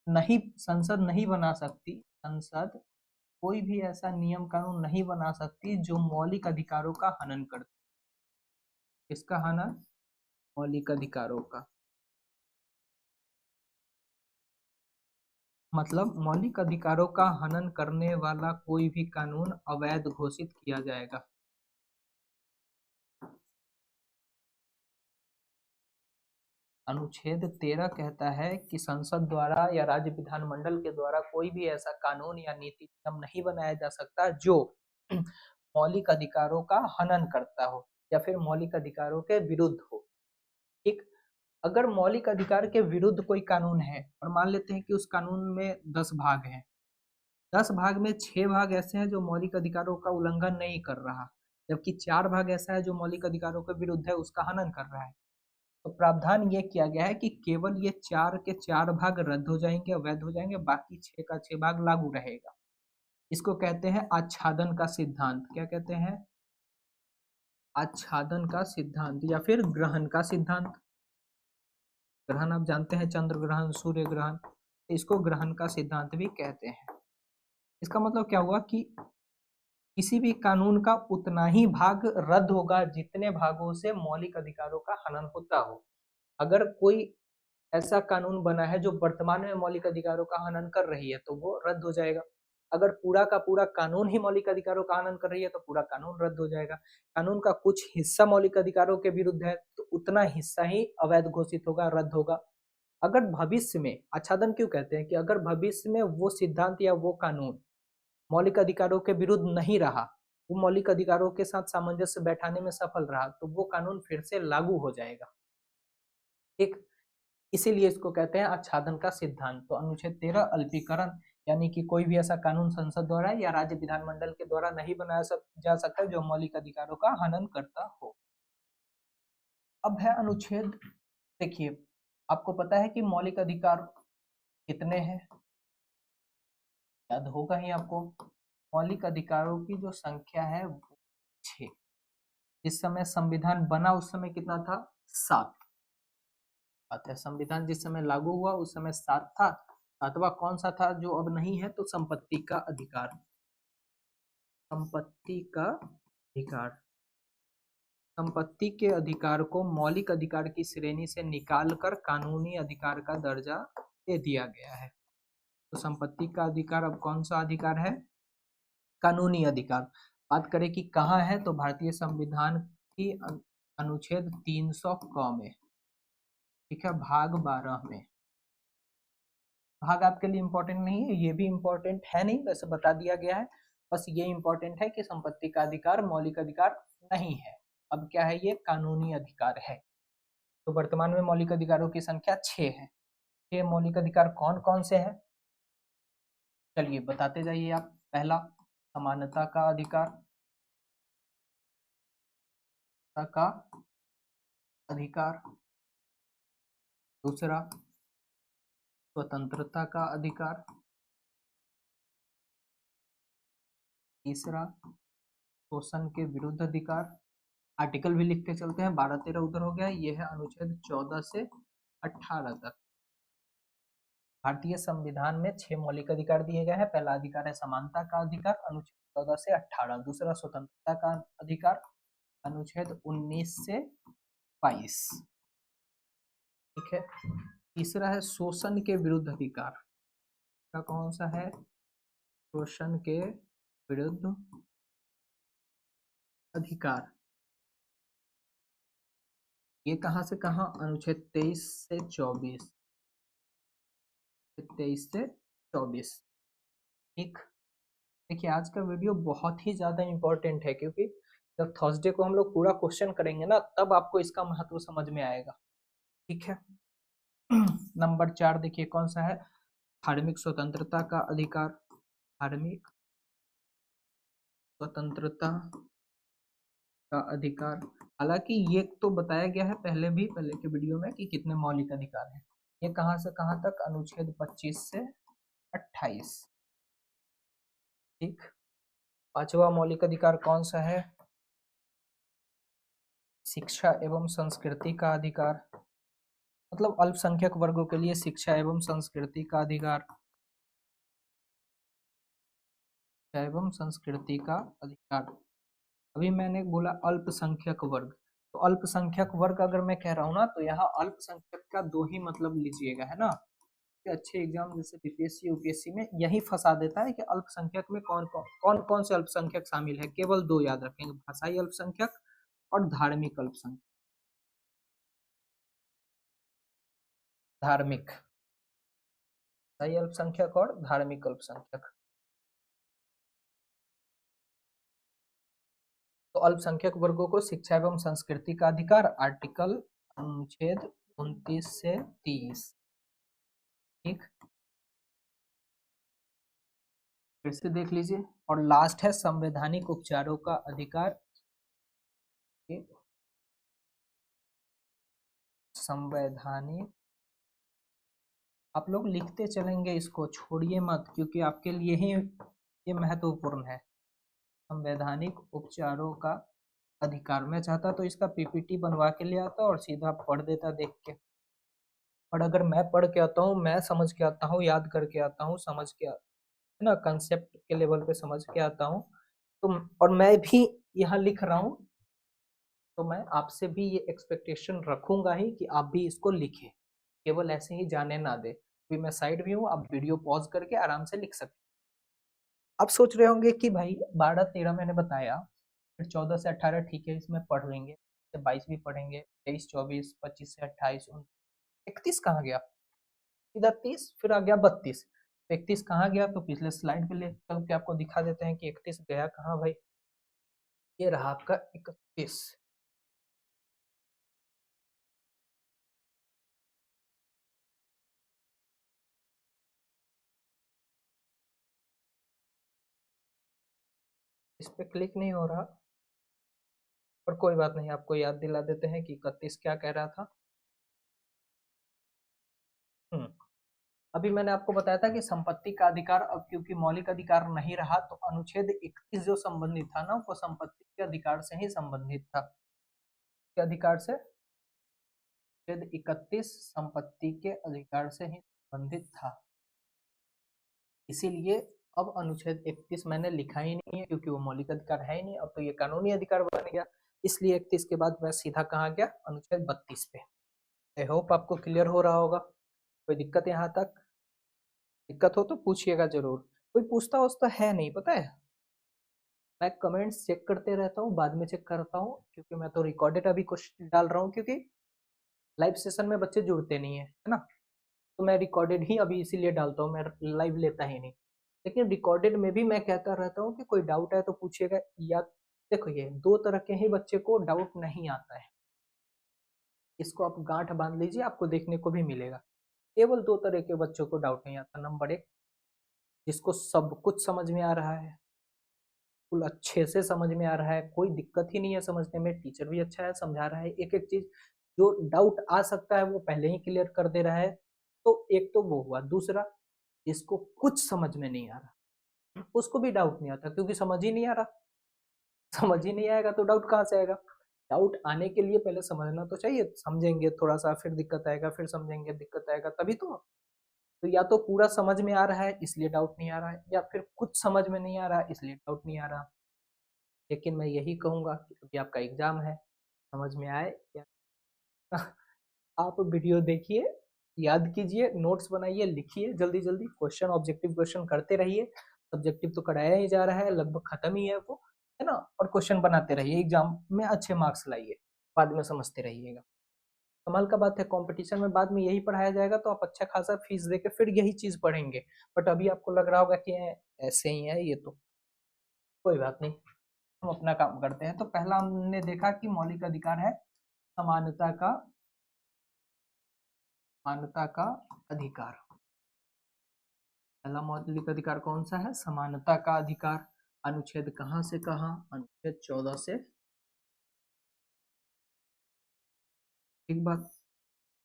नहीं, संसद नहीं बना सकती, संसद कोई भी ऐसा नियम कानून नहीं बना सकती जो मौलिक अधिकारों का हनन करती। किसका हनन? मौलिक अधिकारों का। मतलब मौलिक अधिकारों का हनन करने वाला कोई भी कानून अवैध घोषित किया जाएगा। अनुच्छेद 13 कहता है कि संसद द्वारा या राज्य विधानमंडल के द्वारा कोई भी ऐसा कानून या नीति नियम नहीं बनाया जा सकता जो मौलिक अधिकारों का हनन करता हो या फिर मौलिक अधिकारों के विरुद्ध हो। ठीक। अगर मौलिक अधिकार के विरुद्ध कोई कानून है और मान लेते हैं कि उस कानून में 10 भाग हैं, 10 भाग में 6 भाग ऐसे हैं जो मौलिक अधिकारों का उल्लंघन नहीं कर रहा, जबकि 4 भाग ऐसा है जो मौलिक अधिकारों के विरुद्ध है, उसका हनन कर रहा है। तो प्रावधान ये किया गया है कि केवल ये 4 के 4 भाग रद्द हो जाएंगे, अवैध हो जाएंगे, बाकी 6 का 6 भाग लागू रहेगा। इसको कहते हैं आच्छादन का सिद्धांत। क्या कहते हैं? आच्छादन का सिद्धांत या फिर ग्रहण का सिद्धांत। ग्रहण आप जानते हैं, चंद्र ग्रहण, सूर्य ग्रहण, इसको ग्रहण का सिद्धांत भी कहते हैं। इसका मतलब क्या हुआ कि किसी भी कानून का उतना ही भाग रद्द होगा जितने भागों से मौलिक अधिकारों का हनन होता हो। अगर कोई ऐसा कानून बना है जो वर्तमान में मौलिक अधिकारों का हनन कर रही है तो वो रद्द हो जाएगा। अगर पूरा का पूरा कानून ही मौलिक अधिकारों का हनन कर रही है तो पूरा कानून रद्द हो जाएगा। कानून का कुछ हिस्सा मौलिक अधिकारों के विरुद्ध है तो उतना हिस्सा ही अवैध घोषित होगा, रद्द होगा। अगर भविष्य में, आच्छादन क्यों कहते हैं कि अगर भविष्य में वो सिद्धांत या वो कानून मौलिक अधिकारों के विरुद्ध नहीं रहा, वो मौलिक अधिकारों के साथ सामंजस्य बैठाने में सफल रहा, तो वो कानून फिर से लागू हो जाएगा। ठीक। इसीलिए इसको कहते हैं आच्छादन का सिद्धांत। तो अनुच्छेद 13 अल्पीकरण, यानी कि कोई भी ऐसा कानून संसद द्वारा या राज्य विधानमंडल के द्वारा नहीं बनाया जा सकता जो मौलिक अधिकारों का हनन करता हो। अब है अनुच्छेद, देखिए आपको पता है कि मौलिक अधिकार कितने हैं? याद होगा ही आपको। मौलिक अधिकारों की जो संख्या है वो 6। जिस समय संविधान बना उस समय कितना था? 7। बात है, संविधान जिस समय लागू हुआ उस समय 7 था। 7वां कौन सा था जो अब नहीं है? तो संपत्ति का अधिकार। संपत्ति का अधिकार। संपत्ति के अधिकार को मौलिक अधिकार की श्रेणी से निकालकर कानूनी अधिकार का दर्जा दे दिया गया है। तो संपत्ति का अधिकार अब कौन सा अधिकार है? कानूनी अधिकार। बात करें कि कहाँ है, तो भारतीय संविधान की अनुच्छेद 300 क में। ठीक है, भाग 12 में। भाग आपके लिए इंपॉर्टेंट नहीं है, ये भी इंपॉर्टेंट है नहीं, वैसे बता दिया गया है। बस ये इंपॉर्टेंट है कि संपत्ति का अधिकार मौलिक अधिकार नहीं है, अब क्या है? ये कानूनी अधिकार है। तो वर्तमान में मौलिक अधिकारों की संख्या 6 है। 6 मौलिक अधिकार कौन कौन से हैं? चलिए बताते जाइए आप। पहला, समानता का अधिकार। का अधिकार। दूसरा, स्वतंत्रता का अधिकार। तीसरा, शोषण के विरुद्ध अधिकार। आर्टिकल भी लिखते चलते हैं, 12-13 उधर हो गया। ये है अनुच्छेद 14 से 18 तक। भारतीय संविधान में 6 मौलिक अधिकार दिए गए हैं। पहला अधिकार है समानता का अधिकार, अनुच्छेद 14 से 18। दूसरा, स्वतंत्रता का अधिकार, अनुच्छेद 19 से 22। ठीक है। तीसरा है शोषण के विरुद्ध अधिकार। का कौन सा है? शोषण के विरुद्ध अधिकार। ये कहां से कहां? अनुच्छेद 23 से 24। 23 से 24। ठीक। देखिए आज का वीडियो बहुत ही ज्यादा इंपॉर्टेंट है, क्योंकि जब थर्सडे को हम लोग पूरा क्वेश्चन करेंगे ना, तब आपको इसका महत्व समझ में आएगा। ठीक है। नंबर 4 देखिए कौन सा है, धार्मिक स्वतंत्रता का अधिकार। धार्मिक स्वतंत्रता का अधिकार। हालांकि ये तो बताया गया है पहले के वीडियो में कि कितने मौलिक अधिकार हैं। ये कहां से कहां तक, अनुच्छेद 25 से 28। ठीक। पांचवा मौलिक अधिकार कौन सा है, शिक्षा एवं संस्कृति का अधिकार। मतलब अल्पसंख्यक वर्गों के लिए शिक्षा एवं संस्कृति का अधिकार, एवं संस्कृति का अधिकार। अभी मैंने बोला अल्पसंख्यक वर्ग, तो अल्पसंख्यक वर्ग अगर मैं कह रहा हूँ ना, तो यहाँ अल्पसंख्यक का दो ही मतलब लीजिएगा, है ना। अच्छे एग्जाम जैसे बीपीएससी यूपीएससी में यही फंसा देता है कि अल्पसंख्यक में कौन कौन से अल्पसंख्यक शामिल है। केवल दो याद रखेंगे, भाषाई अल्पसंख्यक और धार्मिक अल्पसंख्यक। धार्मिक भाषाई अल्पसंख्यक और धार्मिक अल्पसंख्यक। तो अल्पसंख्यक वर्गों को शिक्षा एवं संस्कृति का अधिकार, आर्टिकल अनुच्छेद 29 से 30। ठीक, फिर से देख लीजिए। और लास्ट है संवैधानिक उपचारों का अधिकार। संवैधानिक, आप लोग लिखते चलेंगे, इसको छोड़िए मत, क्योंकि आपके लिए ही ये महत्वपूर्ण है। संवैधानिक उपचारों का अधिकार। मैं चाहता तो इसका पीपीटी बनवा के ले आता और सीधा पढ़ देता देख के, और अगर मैं पढ़ के आता हूँ, मैं समझ के आता हूँ, याद करके आता हूँ, समझ के, है ना, कंसेप्ट के लेवल पे समझ के आता हूँ, तो और मैं भी यहाँ लिख रहा हूँ, तो मैं आपसे भी ये एक्सपेक्टेशन रखूंगा ही कि आप भी इसको लिखें, केवल ऐसे ही जाने ना दे। अभी मैं साइड भी हूँ, आप वीडियो पॉज करके आराम से लिख सकते। आप सोच रहे होंगे कि भाई 12-13 मैंने बताया, फिर 14 से 18 ठीक है, इसमें पढ़ लेंगे, 22 भी पढ़ेंगे, 23-24, 25 से 28, 31 कहाँ गया, इधर 30, फिर आ गया 32, 31 कहाँ गया, तो पिछले स्लाइड पे ले चल के आपको दिखा देते हैं कि 31 गया कहाँ भाई। ये रहा आपका 31। इस पे क्लिक नहीं हो रहा, पर कोई बात नहीं, आपको याद दिला देते हैं कि 31 क्या कह रहा था। अभी मैंने आपको बताया था कि संपत्ति का अधिकार, अब क्योंकि मौलिक अधिकार नहीं रहा, तो अनुच्छेद 31 जो संबंधित था ना, वो संपत्ति के अधिकार से ही संबंधित था। के अधिकार से, अनुच्छेद 31 संपत्ति के अधिकार से ही संबंधित था। इसीलिए अब अनुच्छेद 31 मैंने लिखा ही नहीं है, क्योंकि वो मौलिक अधिकार है ही नहीं, अब तो ये कानूनी अधिकार बन गया। इसलिए 31 के बाद मैं सीधा कहाँ गया, अनुच्छेद 32 पे। आई होप आपको क्लियर हो रहा होगा। कोई दिक्कत यहाँ तक? दिक्कत हो तो पूछिएगा जरूर। कोई पूछता वछता है नहीं, पता है, मैं कमेंट्स चेक करते रहता हूँ, बाद में चेक करता हूँ, क्योंकि मैं तो रिकॉर्डेड अभी कुछ डाल रहा हूँ, क्योंकि लाइव सेशन में बच्चे जुड़ते नहीं है ना, तो मैं रिकॉर्डेड ही अभी इसीलिए डालता हूँ, मैं लाइव लेता ही नहीं। लेकिन रिकॉर्डेड में भी मैं कहता रहता हूँ कि कोई डाउट है तो पूछिएगा। या देखो, ये दो तरह के ही बच्चे को डाउट नहीं आता है, इसको आप गांठ बांध लीजिए, आपको देखने को भी मिलेगा। केवल दो तरह के बच्चों को डाउट नहीं आता। नंबर एक, जिसको सब कुछ समझ में आ रहा है, बिल्कुल अच्छे से समझ में आ रहा है, कोई दिक्कत ही नहीं है समझने में, टीचर भी अच्छा है, समझा रहा है, एक एक चीज जो डाउट आ सकता है वो पहले ही क्लियर कर दे रहा है। तो एक तो वो हुआ। दूसरा, जिसको कुछ समझ में नहीं आ रहा, उसको भी डाउट नहीं आता, क्योंकि समझ ही नहीं आ रहा। समझ ही नहीं आएगा तो डाउट कहाँ से आएगा। डाउट आने के लिए पहले समझना तो चाहिए, समझेंगे थोड़ा सा, फिर दिक्कत आएगा, फिर समझेंगे, दिक्कत आएगा, तभी तो या तो पूरा समझ में आ रहा है इसलिए डाउट नहीं आ रहा है, या फिर कुछ समझ में नहीं आ रहा है इसलिए डाउट नहीं आ रहा। लेकिन मैं यही कहूंगा कि अभी आपका एग्जाम है, समझ में आए या आप वीडियो देखिए, याद कीजिए, नोट्स बनाइए, लिखिए, जल्दी जल्दी क्वेश्चन, ऑब्जेक्टिव क्वेश्चन करते रहिए। सब्जेक्टिव तो कराया ही जा रहा है, लगभग खत्म ही है वो, है ना। और क्वेश्चन बनाते रहिए, एग्जाम में अच्छे मार्क्स लाइए, बाद में समझते रहिएगा। कमाल का बात है, कंपटीशन में बाद में यही पढ़ाया जाएगा, तो आप अच्छा खासा फीस देके फिर यही चीज पढ़ेंगे। बट अभी आपको लग रहा होगा कि ऐसे ही है ये, तो कोई बात नहीं, हम अपना काम करते हैं। तो पहला हमने देखा कि मौलिक अधिकार है समानता का समानता का अधिकार। पहला मौलिक अधिकार कौन सा है? समानता का अधिकार। अनुच्छेद कहां से कहां? अनुच्छेद 14 से। एक बात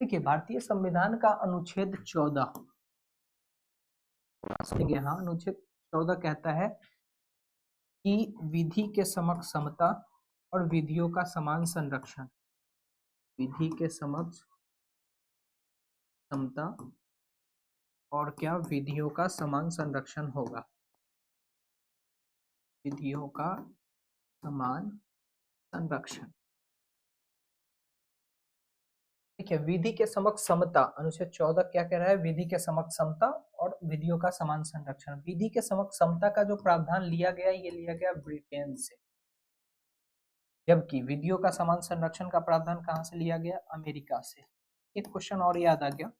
देखिए, भारतीय संविधान का अनुच्छेद 14 हाँ, अनुच्छेद 14 कहता है कि विधि के समक्ष समता और विधियों का समान संरक्षण। विधि के समक्ष समता और क्या? विधियों का समान संरक्षण होगा। विधियों का समान संरक्षण। ठीक है, विधि के समक्ष समता, अनुच्छेद 14 क्या कह रहा है? विधि के समक्ष समता और विधियों का समान संरक्षण। विधि के समक्ष समता का जो प्रावधान लिया गया, ये लिया गया ब्रिटेन से, जबकि विधियों का समान संरक्षण का प्रावधान कहां से लिया गया? अमेरिका से। एक क्वेश्चन और याद आ गया,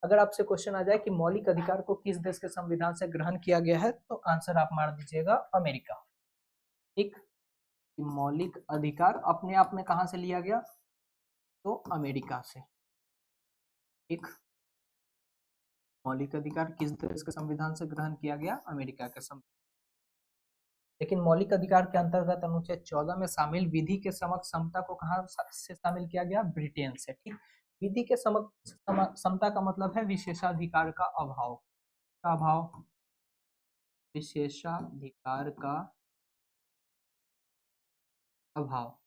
अगर आपसे क्वेश्चन आ जाए कि मौलिक अधिकार को किस देश के संविधान से ग्रहण किया गया है, तो आंसर आप मार दीजिएगा अमेरिका। ठीक, मौलिक अधिकार अपने आप में कहां से लिया गया? तो अमेरिका से। एक मौलिक अधिकार किस देश के संविधान से ग्रहण किया गया? अमेरिका के संविधान। लेकिन मौलिक अधिकार के अंतर्गत अनुच्छेद 14 में शामिल विधि के समक्ष समता को कहां से शामिल किया गया? ब्रिटेन से। ठीक, विधि के समक्ष समता का मतलब है विशेषाधिकार का अभाव। का अभाव, विशेषाधिकार का अभाव।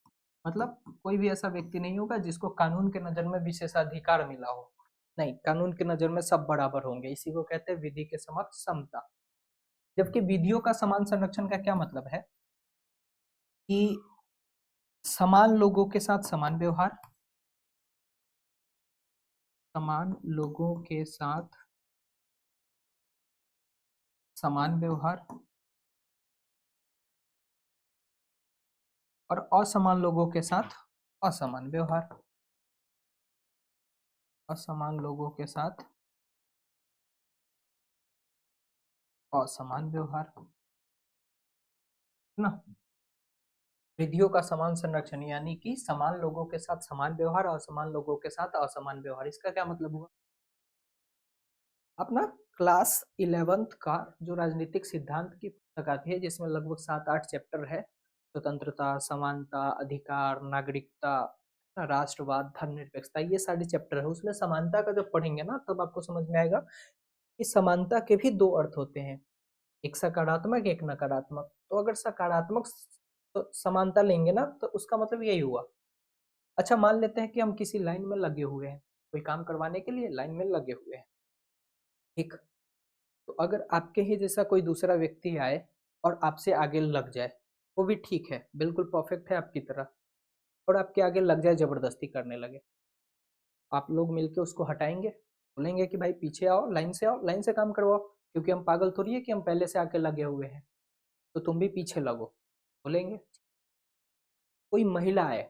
मतलब कोई भी ऐसा व्यक्ति नहीं होगा जिसको कानून के नजर में विशेषाधिकार मिला हो। नहीं, कानून की नजर में सब बराबर होंगे, इसी को कहते हैं विधि के समक्ष समता। जबकि विधियों का समान संरक्षण का क्या मतलब है? कि समान लोगों के साथ समान व्यवहार, समान लोगों के साथ समान व्यवहार और असमान लोगों के साथ असमान व्यवहार। असमान लोगों के साथ असमान व्यवहार, है ना? विधियों का समान संरक्षण यानी कि समान लोगों के साथ समान व्यवहार और असमान लोगों के साथ असमान व्यवहार। इसका क्या मतलब हुआ? अपना क्लास 11th का जो राजनीतिक सिद्धांत की पुस्तक आती है, जिसमें लगभग 7-8 चैप्टर है, स्वतंत्रता, समानता, अधिकार, नागरिकता, राष्ट्रवाद, धर्मनिरपेक्षता, ये सारे चैप्टर है। उसमें समानता का जब पढ़ेंगे ना, तब आपको समझ में आएगा कि समानता के भी दो अर्थ होते हैं, एक सकारात्मक, एक नकारात्मक। तो अगर सकारात्मक समानता लेंगे ना, तो उसका मतलब यही हुआ। अच्छा, मान लेते हैं कि हम किसी लाइन में लगे हुए हैं, कोई काम करवाने के लिए लाइन में लगे हुए हैं। ठीक, तो अगर आपके ही जैसा कोई दूसरा व्यक्ति आए और आपसे आगे लग जाए, वो भी ठीक है, बिल्कुल परफेक्ट है आपकी तरह, और आपके आगे लग जाए, जबरदस्ती करने लगे, आप लोग मिलके उसको हटाएंगे? बोलेंगे कि भाई पीछे आओ, लाइन से काम करवाओ, क्योंकि हम पागल थोड़ी है कि हम पहले से आके लगे हुए हैं, तो तुम भी पीछे लगो, बोलेंगे? कोई महिला है,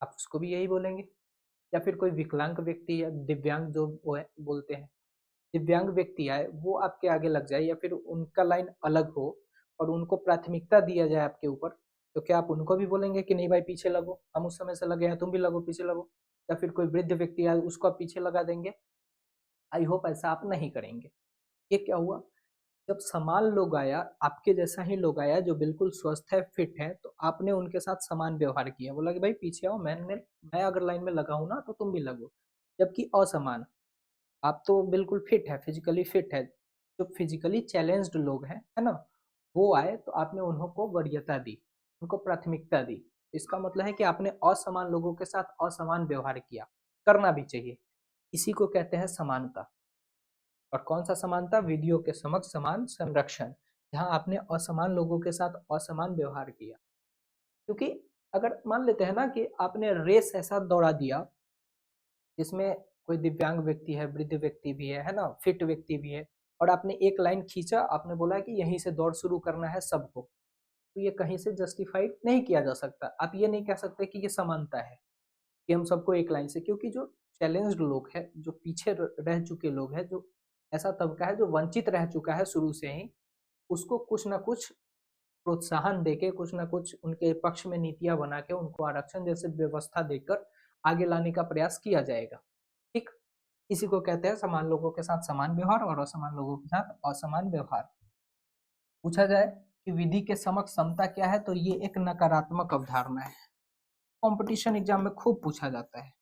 आप उसको भी यही बोलेंगे? या फिर कोई विकलांग व्यक्ति या दिव्यांग जो वो है बोलते हैं, दिव्यांग व्यक्ति आए, वो आपके आगे लग जाए या फिर उनका लाइन अलग हो और उनको प्राथमिकता दिया जाए आपके ऊपर, तो क्या आप उनको भी बोलेंगे कि नहीं भाई पीछे लगो, हम उस समय से लगे हैं, तुम भी लगो, पीछे लगो? या फिर कोई वृद्ध व्यक्ति आए, उसको आप पीछे लगा देंगे? आई होप ऐसा आप नहीं करेंगे। ये क्या हुआ? जब समान लोग आया, आपके जैसा ही लोग आया जो बिल्कुल स्वस्थ है, फिट है, तो आपने उनके साथ समान व्यवहार किया, बोला कि भाई पीछे आओ, मैं अगर लाइन में लगा हूं ना, तो तुम भी लगो। जबकि असमान, आप तो बिल्कुल फिट है, फिजिकली फिट है, जो फिजिकली चैलेंज्ड लोग हैं, है ना, वो आए तो आपने उनको वरीयता दी, उनको प्राथमिकता दी। इसका मतलब है कि आपने असमान लोगों के साथ असमान व्यवहार किया, करना भी चाहिए। इसी को कहते हैं समानता। और कौन सा समानता? विधियों के समक्ष समान संरक्षण, जहां आपने असमान लोगों के साथ असमान व्यवहार किया। क्योंकि अगर मान लेते हैं ना कि आपने रेस ऐसा दौड़ा दिया जिसमें कोई दिव्यांग व्यक्ति है, वृद्ध व्यक्ति भी है ना, फिट व्यक्ति भी है, और आपने एक लाइन खींचा, आपने बोला कि यहीं से दौड़ शुरू करना है सबको, तो ये कहीं से जस्टिफाइड नहीं किया जा सकता। आप ये नहीं कह सकते कि ये समानता है कि हम सबको एक लाइन से, क्योंकि जो चैलेंज्ड लोग हैं, जो पीछे रह चुके लोग हैं, जो ऐसा तबका है जो वंचित रह चुका है शुरू से ही, उसको कुछ ना कुछ प्रोत्साहन देके, कुछ ना कुछ उनके पक्ष में नीतियां बना के, उनको आरक्षण जैसे व्यवस्था देकर आगे लाने का प्रयास किया जाएगा। ठीक, इसी को कहते हैं समान लोगों के साथ समान व्यवहार और असमान लोगों के साथ असमान व्यवहार। पूछा जाए कि विधि के समक्ष समता क्या है, तो ये एक नकारात्मक अवधारणा है। कंपटीशन एग्जाम में खूब पूछा जाता है।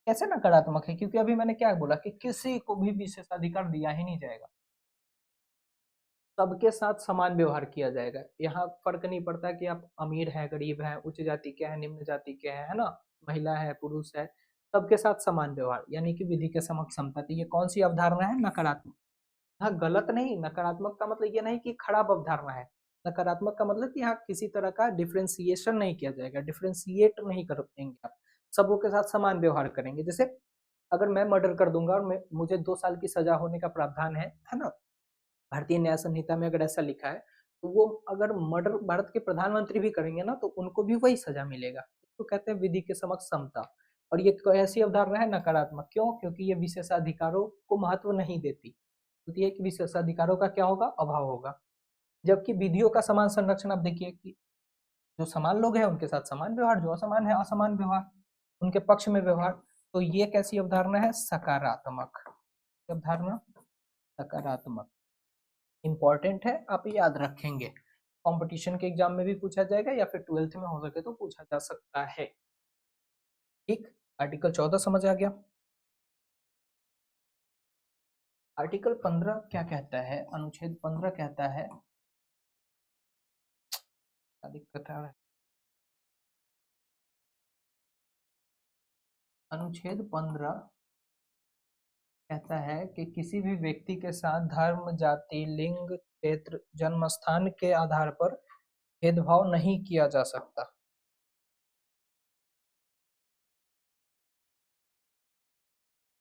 कैसे नकारात्मक है? क्योंकि अभी मैंने क्या बोला कि किसी को भी विशेषाधिकार दिया ही नहीं जाएगा, सबके साथ समान व्यवहार किया जाएगा। यहाँ फर्क नहीं पड़ता कि आप अमीर है, गरीब है, उच्च जाति के हैं, निम्न जाति के हैं, है ना, महिला है, पुरुष है, सबके साथ समान व्यवहार, यानी कि विधि के समक्ष समता। तो ये कौन सी अवधारणा है? नकारात्मक। हाँ, गलत नहीं, नकारात्मक का मतलब ये नहीं कि खराब अवधारणा है। नकारात्मक का मतलब कि यहाँ किसी तरह का डिफ्रेंसिएशन नहीं किया जाएगा, डिफ्रेंशिएट नहीं कर पाएंगे आप, सबों के साथ समान व्यवहार करेंगे। जैसे अगर मैं मर्डर कर दूंगा और मुझे 2 साल की सजा होने का प्रावधान है ना, भारतीय न्याय संहिता में अगर ऐसा लिखा है, तो वो अगर मर्डर भारत के प्रधानमंत्री भी करेंगे ना, तो उनको भी वही सजा मिलेगा। इसको कहते हैं विधि के समक्ष समता। और ये ऐसी अवधारणा है नकारात्मक। क्यों? क्योंकि ये विशेषाधिकारों को महत्व नहीं देती, होती है कि विशेषाधिकारों का क्या होगा? अभाव होगा। जबकि विधियों का समान संरक्षण, आप देखिए कि जो समान लोग हैं उनके साथ समान व्यवहार, जो असमान है असमान व्यवहार, उनके पक्ष में व्यवहार। तो ये कैसी अवधारणा है? सकारात्मक अवधारणा, सकारात्मक। इंपॉर्टेंट है, आप याद रखेंगे, कंपटीशन के एग्जाम में भी पूछा जाएगा या फिर 12th में हो सके तो पूछा जा सकता है। ठीक, आर्टिकल 14 समझ आ गया। आर्टिकल 15 क्या कहता है? अनुच्छेद 15 कहता है, क्या दिक्कत है? अनुच्छेद 15 कहता है कि किसी भी व्यक्ति के साथ धर्म, जाति, लिंग, क्षेत्र, जन्म स्थान के आधार पर भेदभाव नहीं किया जा सकता।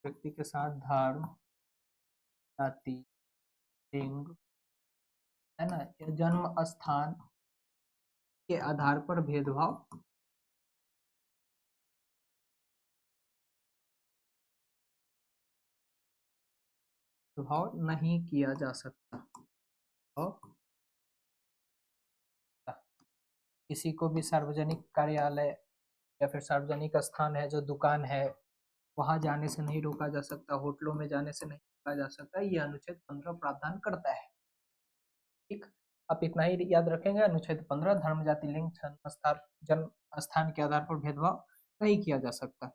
व्यक्ति के साथ धर्म, जाति, लिंग, है ना, या जन्म स्थान के आधार पर भेदभाव नहीं किया जा सकता। और किसी को भी सार्वजनिक कार्यालय या फिर सार्वजनिक स्थान है, जो दुकान है, वहां जाने से नहीं रोका जा सकता, होटलों में जाने से नहीं रोका जा सकता। ये अनुच्छेद 15 प्रावधान करता है। ठीक, आप इतना ही याद रखेंगे, अनुच्छेद 15 धर्म, जाति, लिंग, जन्म स्थान के आधार पर भेदभाव नहीं किया जा सकता।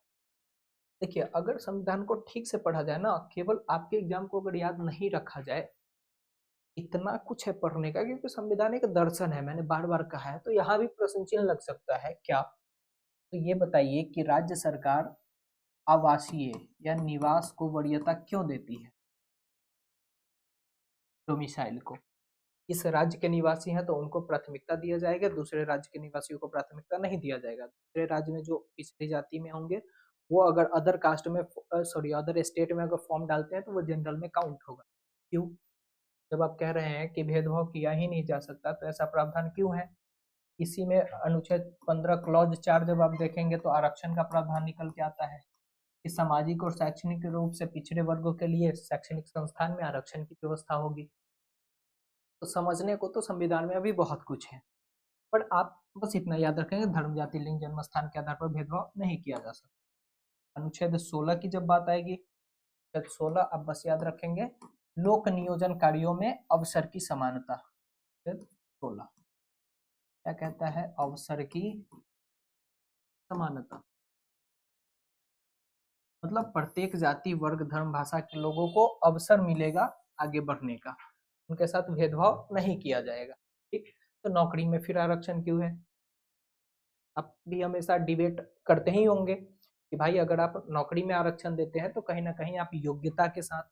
देखिए, अगर संविधान को ठीक से पढ़ा जाए ना, केवल आपके एग्जाम को अगर याद नहीं रखा जाए, इतना कुछ है पढ़ने का, क्योंकि संविधान एक दर्शन है, मैंने बार बार कहा है। तो यहाँ भी प्रश्न चिन्ह लग सकता है क्या? तो ये बताइए कि राज्य सरकार आवासीय या निवास को वरीयता क्यों देती है? डोमिसाइल को। इस राज्य के निवासी हैं तो उनको प्राथमिकता दिया जाएगा, दूसरे राज्य के निवासियों को प्राथमिकता नहीं दिया जाएगा। दूसरे राज्य में जो पिछड़ी जाति में होंगे, वो अगर अदर कास्ट में, सॉरी, अदर स्टेट में अगर फॉर्म डालते हैं तो वो जनरल में काउंट होगा। क्यों? जब आप कह रहे हैं कि भेदभाव किया ही नहीं जा सकता, तो ऐसा प्रावधान क्यों है? इसी में अनुच्छेद 15 क्लॉज 4 जब आप देखेंगे तो आरक्षण का प्रावधान निकल के आता है कि सामाजिक और शैक्षणिक रूप से पिछड़े वर्गों के लिए शैक्षणिक संस्थान में आरक्षण की व्यवस्था होगी। तो समझने को तो संविधान में अभी बहुत कुछ है, पर आप बस इतना याद रखेंगे, धर्म, जाति, लिंग, जन्म स्थान के आधार पर भेदभाव नहीं किया जा सकता। अनुच्छेद 16 की जब बात आएगी, अनुच्छेद 16 आप बस याद रखेंगे, लोक नियोजन कार्यों में अवसर की समानता। अनुच्छेद 16 क्या कहता है? अवसर की समानता, मतलब प्रत्येक जाति, वर्ग, धर्म, भाषा के लोगों को अवसर मिलेगा आगे बढ़ने का, उनके साथ भेदभाव नहीं किया जाएगा। ठीक, तो नौकरी में फिर आरक्षण क्यों है? आप भी हमेशा डिबेट करते ही होंगे कि भाई अगर आप नौकरी में आरक्षण देते हैं तो कहीं ना कहीं आप योग्यता के साथ,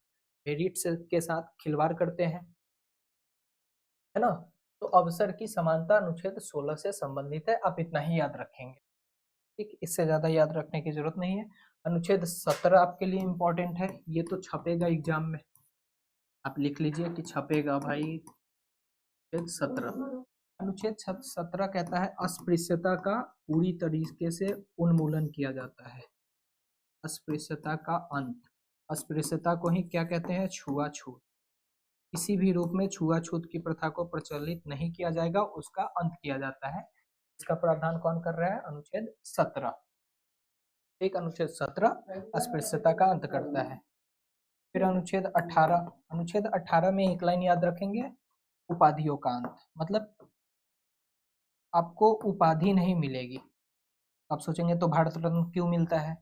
मेरिट के साथ खिलवाड़ करते हैं, है ना। तो अवसर की समानता अनुच्छेद 16 से संबंधित है, आप इतना ही याद रखेंगे। ठीक, इससे ज्यादा याद रखने की जरूरत नहीं है। अनुच्छेद 17 आपके लिए इंपॉर्टेंट है, ये तो छपेगा एग्जाम में, आप लिख लीजिए कि छपेगा भाई। अनुच्छेद 17, अनुच्छेद 17 कहता है अस्पृश्यता का पूरी तरीके से उन्मूलन किया जाता है। अस्पृश्यता का अंत, अस्पृश्यता को ही क्या कहते हैं? छुआछूत। किसी भी रूप में छुआछूत की प्रथा को प्रचलित नहीं किया जाएगा, उसका अंत किया जाता है। इसका प्रावधान कौन कर रहा है? अनुच्छेद 17। एक अनुच्छेद 17 अस्पृश्यता का अंत करता है। फिर अनुच्छेद 18 में एक लाइन याद रखेंगे, उपाधियों का अंत, मतलब आपको उपाधि नहीं मिलेगी। आप सोचेंगे तो भारत रत्न क्यों मिलता है?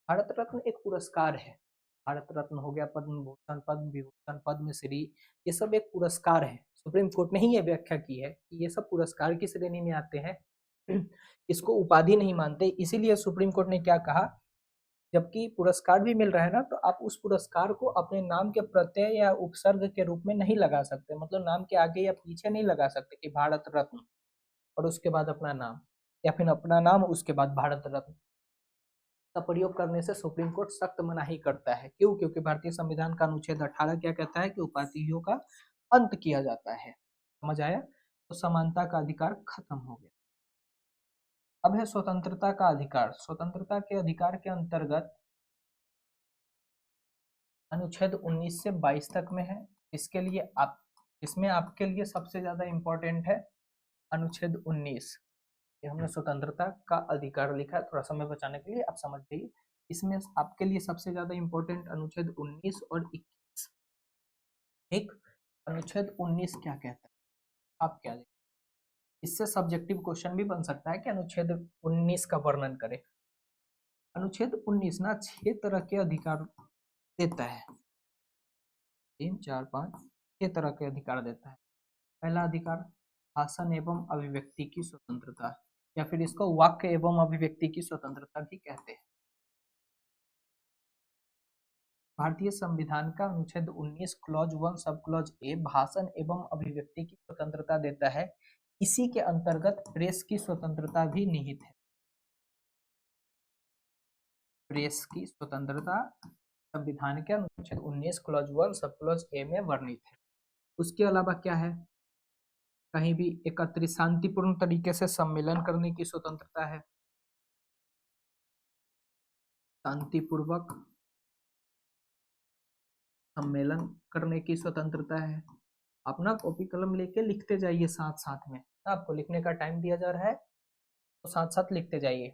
भारत रत्न एक पुरस्कार है। भारत रत्न हो गया, पद्म भूषण, पद्म विभूषण, पद्मश्री, ये सब एक पुरस्कार है। सुप्रीम कोर्ट ने ही ये व्याख्या की है कि ये सब पुरस्कार की श्रेणी में आते हैं, इसको उपाधि नहीं मानते। इसीलिए सुप्रीम कोर्ट ने क्या कहा, जबकि पुरस्कार भी मिल रहा है ना, तो आप उस पुरस्कार को अपने नाम के प्रत्यय या उपसर्ग के रूप में नहीं लगा सकते, मतलब नाम के आगे या पीछे नहीं लगा सकते कि भारत रत्न और उसके बाद अपना नाम, या फिर अपना नाम उसके बाद भारत रत्न का प्रयोग करने से सुप्रीम कोर्ट सख्त मनाही करता है। क्यों? क्योंकि भारतीय संविधान का अनुच्छेद 18 क्या कहता है कि उपाधियों का अंत किया जाता है। समझ आया? तो समानता का अधिकार खत्म हो गया। अब है स्वतंत्रता का अधिकार। स्वतंत्रता के अधिकार के अंतर्गत अनुच्छेद 19 से 22 तक में है। इसके लिए आप, इसमें आपके लिए सबसे ज्यादा इंपॉर्टेंट है अनुच्छेद 19। ये हमने स्वतंत्रता का अधिकार लिखा है, थोड़ा समय बचाने के लिए आप समझ जाइए। इसमें आपके लिए सबसे ज्यादा इंपॉर्टेंट अनुच्छेद 19 और 21। एक अनुच्छेद 19 क्या कहता है, आप क्या लिखें? इससे सब्जेक्टिव क्वेश्चन भी बन सकता है कि अनुच्छेद 19 का वर्णन करें। अनुच्छेद 19 ना 6 तरह के अधिकार देता है, 3 4 5 6 तरह के अधिकार देता है। पहला अधिकार भाषण एवं अभिव्यक्ति की स्वतंत्रता, या फिर इसको वाक्य एवं अभिव्यक्ति की स्वतंत्रता भी कहते हैं। भारतीय संविधान का अनुच्छेद 19 क्लॉज 1 सब क्लॉज ए भाषण एवं अभिव्यक्ति की स्वतंत्रता देता है। इसी के अंतर्गत प्रेस की स्वतंत्रता भी निहित है। प्रेस की स्वतंत्रता संविधान के अनुच्छेद 19 क्लॉज 1 सब क्लॉज ए में वर्णित है। उसके अलावा क्या है, कहीं भी एकत्रित शांतिपूर्ण तरीके से सम्मेलन करने की स्वतंत्रता है। शांतिपूर्वक सम्मेलन करने की स्वतंत्रता है। अपना कॉपी कलम लेके लिखते जाइए साथ साथ में, आपको लिखने का टाइम दिया जा रहा है तो साथ साथ लिखते जाइए।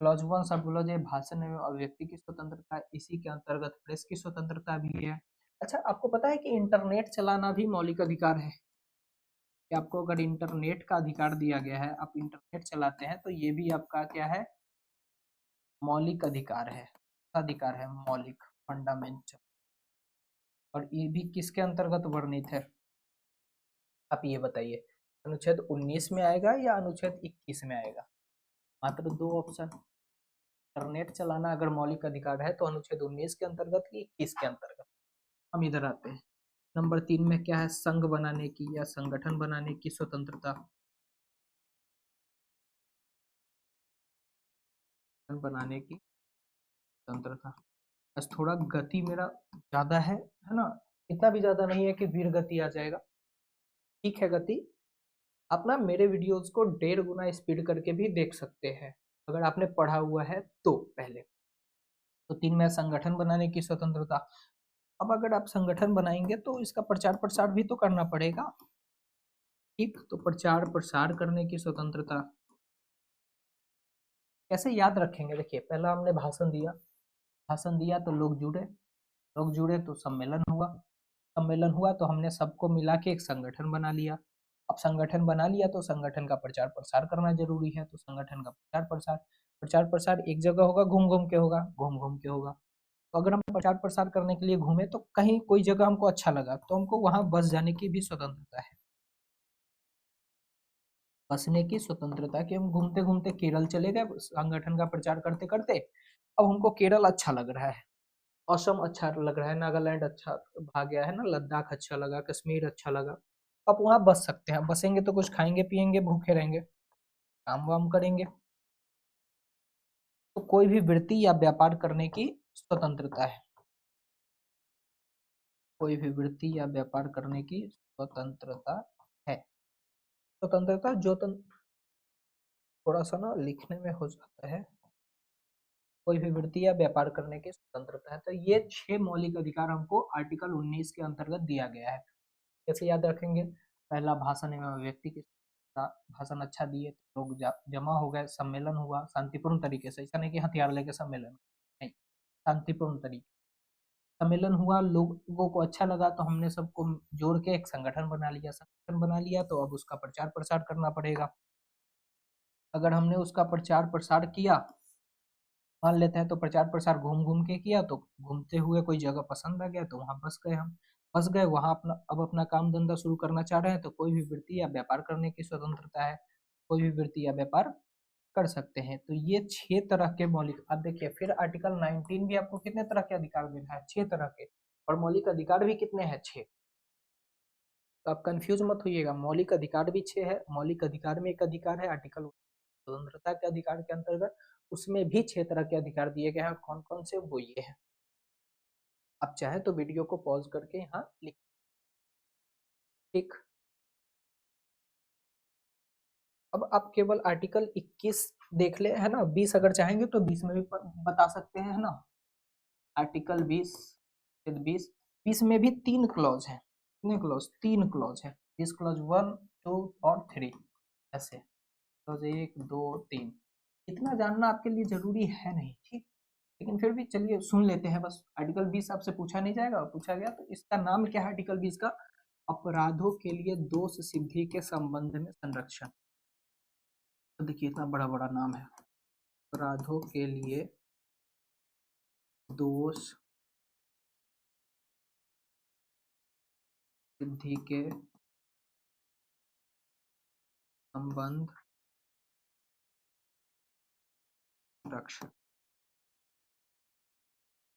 क्लॉज 1 सब क्लॉज ए भाषण एवं अभिव्यक्ति की स्वतंत्रता, इसी के अंतर्गत प्रेस की स्वतंत्रता भी है। अच्छा, आपको पता है कि इंटरनेट चलाना भी मौलिक अधिकार है? कि आपको अगर इंटरनेट का अधिकार दिया गया है, आप इंटरनेट चलाते हैं, तो ये भी आपका क्या है, मौलिक अधिकार है। अधिकार है मौलिक, फंडामेंटल। और ये भी किसके अंतर्गत वर्णित है, आप ये बताइए, अनुच्छेद 19 में आएगा या अनुच्छेद 21 में आएगा? मात्र दो ऑप्शन। इंटरनेट चलाना अगर मौलिक अधिकार है तो अनुच्छेद 19 के अंतर्गत की 21 के अंतर्गत। हम इधर आते हैं, नंबर 3 में क्या है, संघ बनाने की या संगठन बनाने की स्वतंत्रता। बनाने की स्वतंत्रता। बस थोड़ा गति मेरा ज्यादा है ना, इतना भी ज्यादा नहीं है कि वीर गति आ जाएगा, ठीक है गति। आप ना मेरे वीडियोस को 1.5 गुना स्पीड करके भी देख सकते हैं अगर आपने पढ़ा हुआ है तो। पहले तो 3 में संगठन बनाने की स्वतंत्रता। अब अगर आप संगठन बनाएंगे तो इसका प्रचार प्रसार भी तो करना पड़ेगा, ठीक? तो प्रचार प्रसार करने की स्वतंत्रता कैसे याद रखेंगे? देखिए, पहला हमने भाषण दिया, भाषण दिया तो लोग जुड़े, लोग जुड़े तो सम्मेलन हुआ, सम्मेलन हुआ तो हमने सबको मिला के एक संगठन बना लिया। अब संगठन बना लिया तो संगठन का प्रचार प्रसार करना जरूरी है, तो संगठन का प्रचार प्रसार एक जगह होगा, घूम घूम के होगा, घूम घूम के होगा। तो अगर हम प्रचार प्रसार करने के लिए घूमे तो कहीं कोई जगह हमको अच्छा लगा तो हमको वहां बस जाने की भी स्वतंत्रता है, बसने की स्वतंत्रता, कि हम घूमते घूमते केरल चले गए संगठन का प्रचार करते करते, अब हमको केरल अच्छा लग रहा है, असम अच्छा लग रहा है, नागालैंड अच्छा भाग गया है ना, लद्दाख अच्छा लगा, कश्मीर अच्छा लगा, अब वहां बस सकते हैं। बसेंगे तो कुछ खाएंगे पिएंगे, भूखे रहेंगे, काम वाम करेंगे। तो कोई भी वृत्ति या व्यापार करने की स्वतंत्रता है, कोई भी वृत्ति या व्यापार करने की स्वतंत्रता है। स्वतंत्रता जो थोड़ा सा ना लिखने में हो जाता है, कोई भी वृत्ति या व्यापार करने की स्वतंत्रता है। तो ये 6 मौलिक अधिकार हमको आर्टिकल 19 के अंतर्गत दिया गया है। कैसे याद रखेंगे? पहला भाषण एवं अभिव्यक्ति की, भाषण अच्छा दिए, तो लोग जमा हो गए, सम्मेलन हुआ शांतिपूर्ण तरीके से, ऐसा नहीं कि हथियार लेके सम्मेलन, नहीं, शांतिपूर्ण तरीके सम्मेलन हुआ, लोगों को अच्छा लगा, तो हमने सबको जोड़ के एक संगठन बना लिया, संगठन बना लिया तो अब उसका प्रचार प्रसार करना पड़ेगा। अगर हमने उसका प्रचार प्रसार किया, मान लेते हैं, तो प्रचार प्रसार घूम घूम के किया, तो घूमते हुए कोई जगह पसंद आ गया तो वहां बस गए, हम बस गए वहां, अपना अब अपना काम धंधा शुरू करना चाह रहे हैं, तो कोई भी वृत्ति या व्यापार करने की स्वतंत्रता है, कोई भी वृत्ति या व्यापार कर सकते हैं। तो ये 6 तरह के मौलिक, अब देखिए फिर आर्टिकल 19 भी आपको कितने तरह के अधिकार दे रहा है, 6 तरह के, और मौलिक अधिकार भी कितने हैं, 6। तो आप कंफ्यूज मत होइएगा, मौलिक अधिकार भी 6 है, मौलिक अधिकार में एक अधिकार है आर्टिकल स्वतंत्रता के अधिकार के अंतर्गत, उसमें भी 6 तरह के अधिकार दिए गए हैं, कौन कौन से, वो ये है। आप चाहे तो वीडियो को पॉज करके यहाँ लिख, ठीक। अब आप केवल आर्टिकल 21 देख ले, है ना, 20 अगर चाहेंगे तो 20 में भी बता सकते हैं, है ना। आर्टिकल 20, 20, 20 में भी 3 क्लॉज है, कितने क्लॉज, 3 क्लॉज है, 20 क्लॉज 1, 2 और 3, ऐसे क्लॉज 1, 2, 3। इतना जानना आपके लिए जरूरी है नहीं, ठीक, लेकिन फिर भी चलिए सुन लेते हैं बस। आर्टिकल 20 आपसे पूछा नहीं जाएगा, और पूछा गया तो इसका नाम क्या है आर्टिकल 20 का, अपराधों के लिए दोष सिद्धि के संबंध में संरक्षण। तो देखिए इतना बड़ा बड़ा नाम है, अपराधों के लिए दोष सिद्धि के संबंध संरक्षण,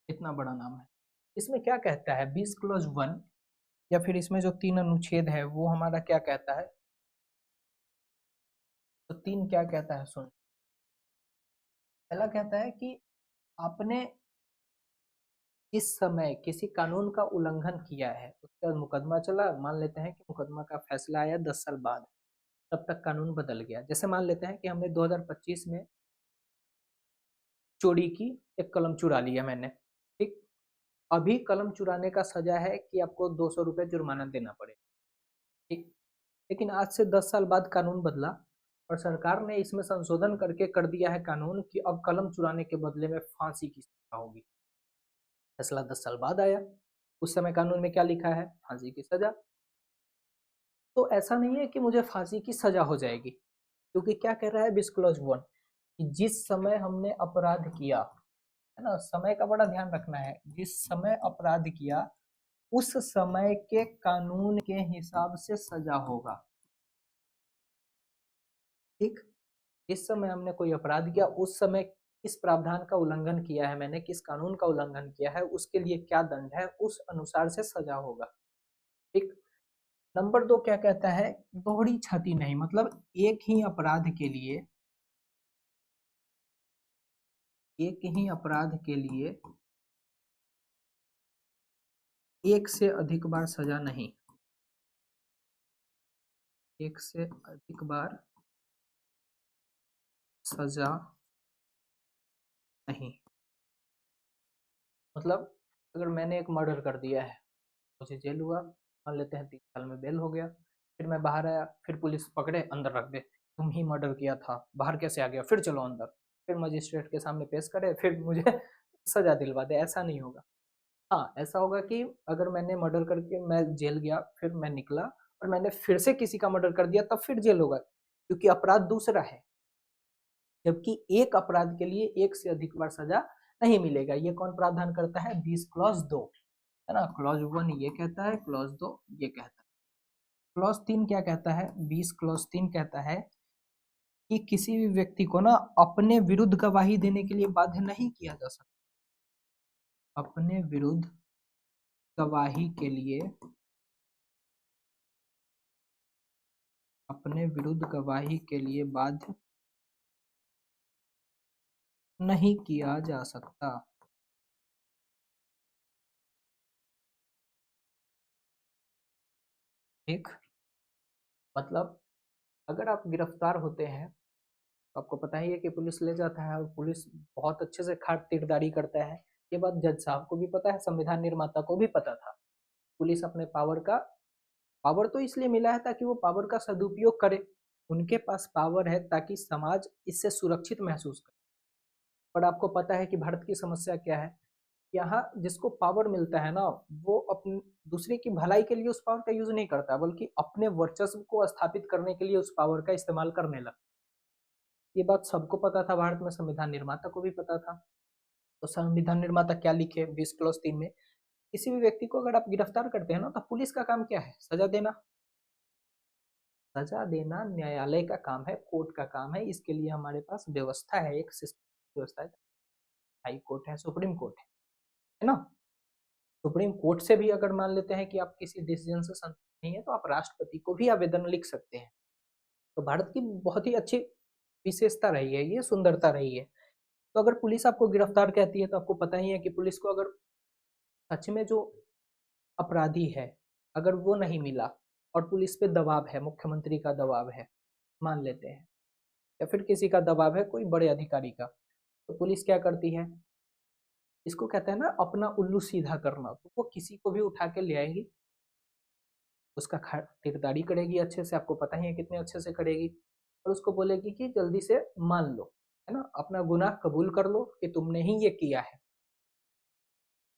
इतना बड़ा नाम है। इसमें क्या कहता है, 20 क्लॉज 1 या फिर इसमें जो 3 अनुच्छेद है वो हमारा क्या कहता है, तो 3 क्या कहता है, सुन। पहला कहता है कि आपने इस समय किसी कानून का उल्लंघन किया है, उसके बाद मुकदमा चला, मान लेते हैं कि मुकदमा का फैसला आया 10 साल बाद, तब तक कानून बदल गया। जैसे मान लेते हैं कि हमने 2025 में चोरी की, एक कलम चुरा लिया मैंने, ठीक, अभी कलम चुराने का सजा है कि आपको 200 रुपये जुर्माना देना पड़ेगा, ठीक। लेकिन आज से 10 साल बाद कानून बदला और सरकार ने इसमें संशोधन करके कर दिया है कानून कि अब कलम चुराने के बदले में फांसी की सजा होगी। फैसला 10 साल बाद आया, उस समय कानून में क्या लिखा है, फांसी की सजा। तो ऐसा नहीं है कि मुझे फांसी की सजा हो जाएगी, क्योंकि क्या कह रहा है 20 क्लॉज 1 कि जिस समय हमने अपराध किया, है ना, समय का बड़ा ध्यान रखना है, जिस समय अपराध किया उस समय के कानून के हिसाब से सजा होगा, ठीक। इस समय हमने कोई अपराध किया, उस समय किस प्रावधान का उल्लंघन किया है मैंने, किस कानून का उल्लंघन किया है, उसके लिए क्या दंड है, उस अनुसार से सजा होगा, ठीक। नंबर 2 क्या कहता है, दोहरी क्षति नहीं, मतलब एक ही अपराध के लिए एक से अधिक बार सजा नहीं, एक से अधिक बार सजा नहीं, मतलब अगर मैंने एक मर्डर कर दिया है, मुझे जेल हुआ, मान लेते हैं 3 साल में बेल हो गया, फिर मैं बाहर आया, फिर पुलिस पकड़े अंदर रख दे, तुम ही मर्डर किया था, बाहर कैसे आ गया, फिर चलो अंदर, फिर मजिस्ट्रेट के सामने पेश करे, फिर मुझे सजा दिलवा दे, ऐसा नहीं होगा। हाँ, ऐसा होगा कि अगर मैंने मर्डर करके मैं जेल गया, फिर मैं निकला और मैंने फिर से किसी का मर्डर कर दिया, तब फिर जेल होगा, क्योंकि अपराध दूसरा है, जबकि एक अपराध के लिए एक से अधिक बार सजा नहीं मिलेगा। ये कौन प्रावधान करता है, 20 क्लॉज 2, है ना, क्लॉज 1 ये कहता है, क्लॉज 2 ये कहता है। क्लॉज 3 क्या कहता है, 20 क्लॉज 3 कहता है कि किसी भी व्यक्ति को ना अपने विरुद्ध गवाही देने के लिए बाध्य नहीं किया जा सकता, अपने विरुद्ध गवाही के लिए, अपने विरुद्ध गवाही के लिए बाध्य नहीं किया जा सकता, ठीक। मतलब अगर आप गिरफ्तार होते हैं, तो आपको पता ही है कि पुलिस ले जाता है, और पुलिस बहुत अच्छे से खाट तीरदारी करता है, ये बात जज साहब को भी पता है, संविधान निर्माता को भी पता था। पुलिस अपने पावर तो इसलिए मिला है ताकि वो पावर का सदुपयोग करे, उनके पास पावर है ताकि समाज इससे सुरक्षित महसूस करे। पर आपको पता है कि भारत की समस्या क्या है? यहाँ जिसको पावर मिलता है ना, वो अपनी दूसरे की भलाई के लिए उस पावर का यूज नहीं करता, बल्कि अपने वर्चस्व को स्थापित करने के लिए उस पावर का इस्तेमाल करने लगता। ये बात सबको पता था, भारत में संविधान निर्माता को भी पता था। तो संविधान निर्माता क्या लिखे 20 क्लॉज 3 में, किसी भी व्यक्ति को अगर आप गिरफ्तार करते हैं ना, तो पुलिस का काम क्या है? सजा देना। सजा देना न्यायालय का काम है, कोर्ट का काम है। इसके लिए हमारे पास व्यवस्था है, एक सिस्टम व्यवस्था है। हाई कोर्ट है, सुप्रीम कोर्ट है ना। सुप्रीम कोर्ट से भी अगर मान लेते हैं कि आप किसी डिसीजन से संतुष्ट नहीं है, तो आप राष्ट्रपति को भी आवेदन लिख सकते हैं। तो भारत की बहुत ही अच्छी विशेषता रही है, ये सुंदरता रही है। तो अगर पुलिस आपको गिरफ्तार कहती है, तो आपको पता ही है कि पुलिस को अगर सच में जो अपराधी है, अगर वो नहीं मिला और पुलिस पे दबाव है, मुख्यमंत्री का दबाव है मान लेते हैं, या फिर किसी का दबाव है कोई बड़े अधिकारी का, तो पुलिस क्या करती है? इसको कहते हैं ना अपना उल्लू सीधा करना। तो वो किसी को भी उठा के ले आएगी, उसका खातिरदारी करेगी अच्छे से, आपको पता ही है कितने अच्छे से करेगी, और उसको बोलेगी कि जल्दी से मान लो, है ना, अपना गुनाह कबूल कर लो कि तुमने ही ये किया है।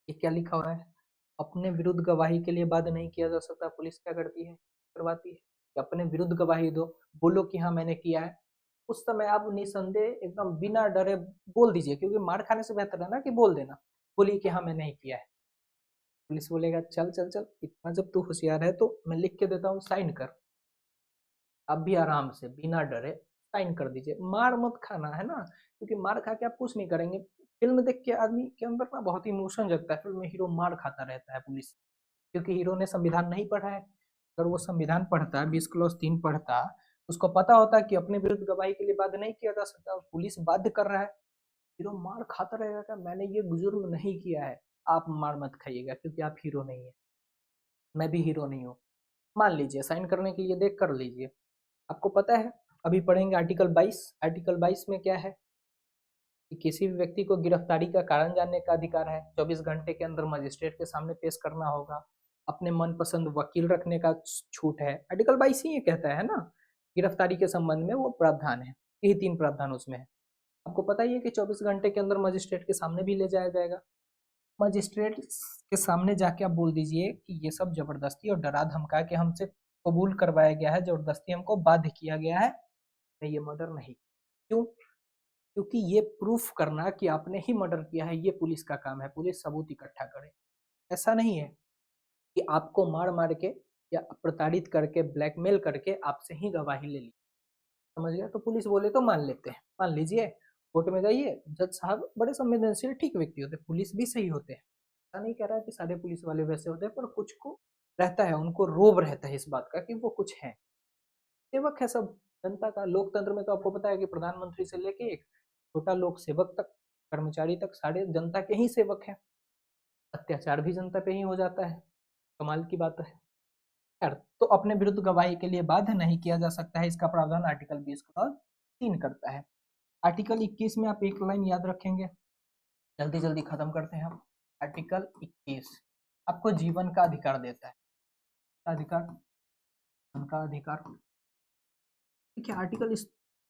ये क्या लिखा हुआ है? अपने विरुद्ध गवाही के लिए बाध्य नहीं किया जा सकता। पुलिस क्या करती है? करवाती है कि अपने विरुद्ध गवाही दो, बोलो कि हाँ मैंने किया है। उस समय आप निसंदेह एकदम बिना डरे बोल दीजिए, क्योंकि मार खाने से बेहतर है ना कि बोल देना, बोलिए कि हाँ मैंने ही किया है। पुलिस बोलेगा चल चल चल, इतना जब तू होशियार है तो मैं लिख के देता हूँ, साइन कर। आप भी आराम से बिना डरे साइन कर दीजिए, मार मत खाना, है ना, क्योंकि मार खा के आप कुछ नहीं करेंगे। फिल्म देख के आदमी के अंदर ना बहुत इमोशन जगता है, फिल्म में हीरो मार खाता रहता है पुलिस, क्योंकि हीरो ने संविधान नहीं पढ़ा है। अगर वो संविधान पढ़ता, 20 क्लॉज 3 पढ़ता, उसको पता होता कि अपने विरुद्ध गवाही के लिए बाध्य नहीं किया जा सकता, और पुलिस बाध्य कर रहा है, हीरो मार खाता रहेगा क्या मैंने ये जुर्म नहीं किया है। आप मार मत खाइएगा, क्योंकि आप हीरो नहीं है, मैं भी हीरो नहीं हूँ। मान लीजिए साइन करने के लिए देख कर लीजिए। आपको पता है, अभी पढ़ेंगे आर्टिकल 22। आर्टिकल 22 में क्या है कि किसी भी व्यक्ति को गिरफ्तारी का कारण जानने का अधिकार है, 24 घंटे के अंदर मजिस्ट्रेट के सामने पेश करना होगा, अपने मनपसंद वकील रखने का छूट है। आर्टिकल 22 ही ये कहता है ना, गिरफ्तारी के संबंध में वो प्रावधान है, यही 3 प्रावधान उसमें है। आपको पता ही है कि 24 घंटे के अंदर मजिस्ट्रेट के सामने भी ले जाया जाएगा। मजिस्ट्रेट के सामने जाके आप बोल दीजिए कि ये सब जबरदस्ती और डरा धमका के हमसे कबूल करवाया गया है, जबरदस्ती हमको बाध्य किया गया है, मैं ये मर्डर नहीं। क्यों? क्योंकि ये प्रूफ करना कि आपने ही मर्डर किया है, ये पुलिस का काम है। पुलिस सबूत इकट्ठा करे। ऐसा नहीं है कि आपको मार मार के या प्रताड़ित करके ब्लैकमेल करके आपसे ही गवाही ले ली, समझ गया? तो पुलिस बोले तो मान लेते हैं, मान लीजिए। कोर्ट में जाइए, जज साहब बड़े संवेदनशील ठीक व्यक्ति होते हैं, पुलिस भी सही होते हैं, ऐसा नहीं कह रहा कि सारे पुलिस वाले वैसे होते हैं, पर कुछ को रहता है, उनको रोब रहता है इस बात का कि वो कुछ है, सेवक है सब जनता का। लोकतंत्र में तो आपको पता है कि प्रधानमंत्री से लेके एक छोटा लोक सेवक तक, कर्मचारी तक, सारे जनता के ही सेवक हैं। अत्याचार भी जनता पे ही हो जाता है, कमाल की बात है। खैर, तो अपने विरुद्ध गवाही के लिए बाध्य नहीं किया जा सकता है, इसका प्रावधान आर्टिकल 20 क्लॉज 3 करता है। आर्टिकल 21 में आप एक लाइन याद रखेंगे, जल्दी जल्दी खत्म करते हैं हम। आर्टिकल 21 आपको जीवन का अधिकार देता है। अधिकार, जीवन का अधिकार। देखिए आर्टिकल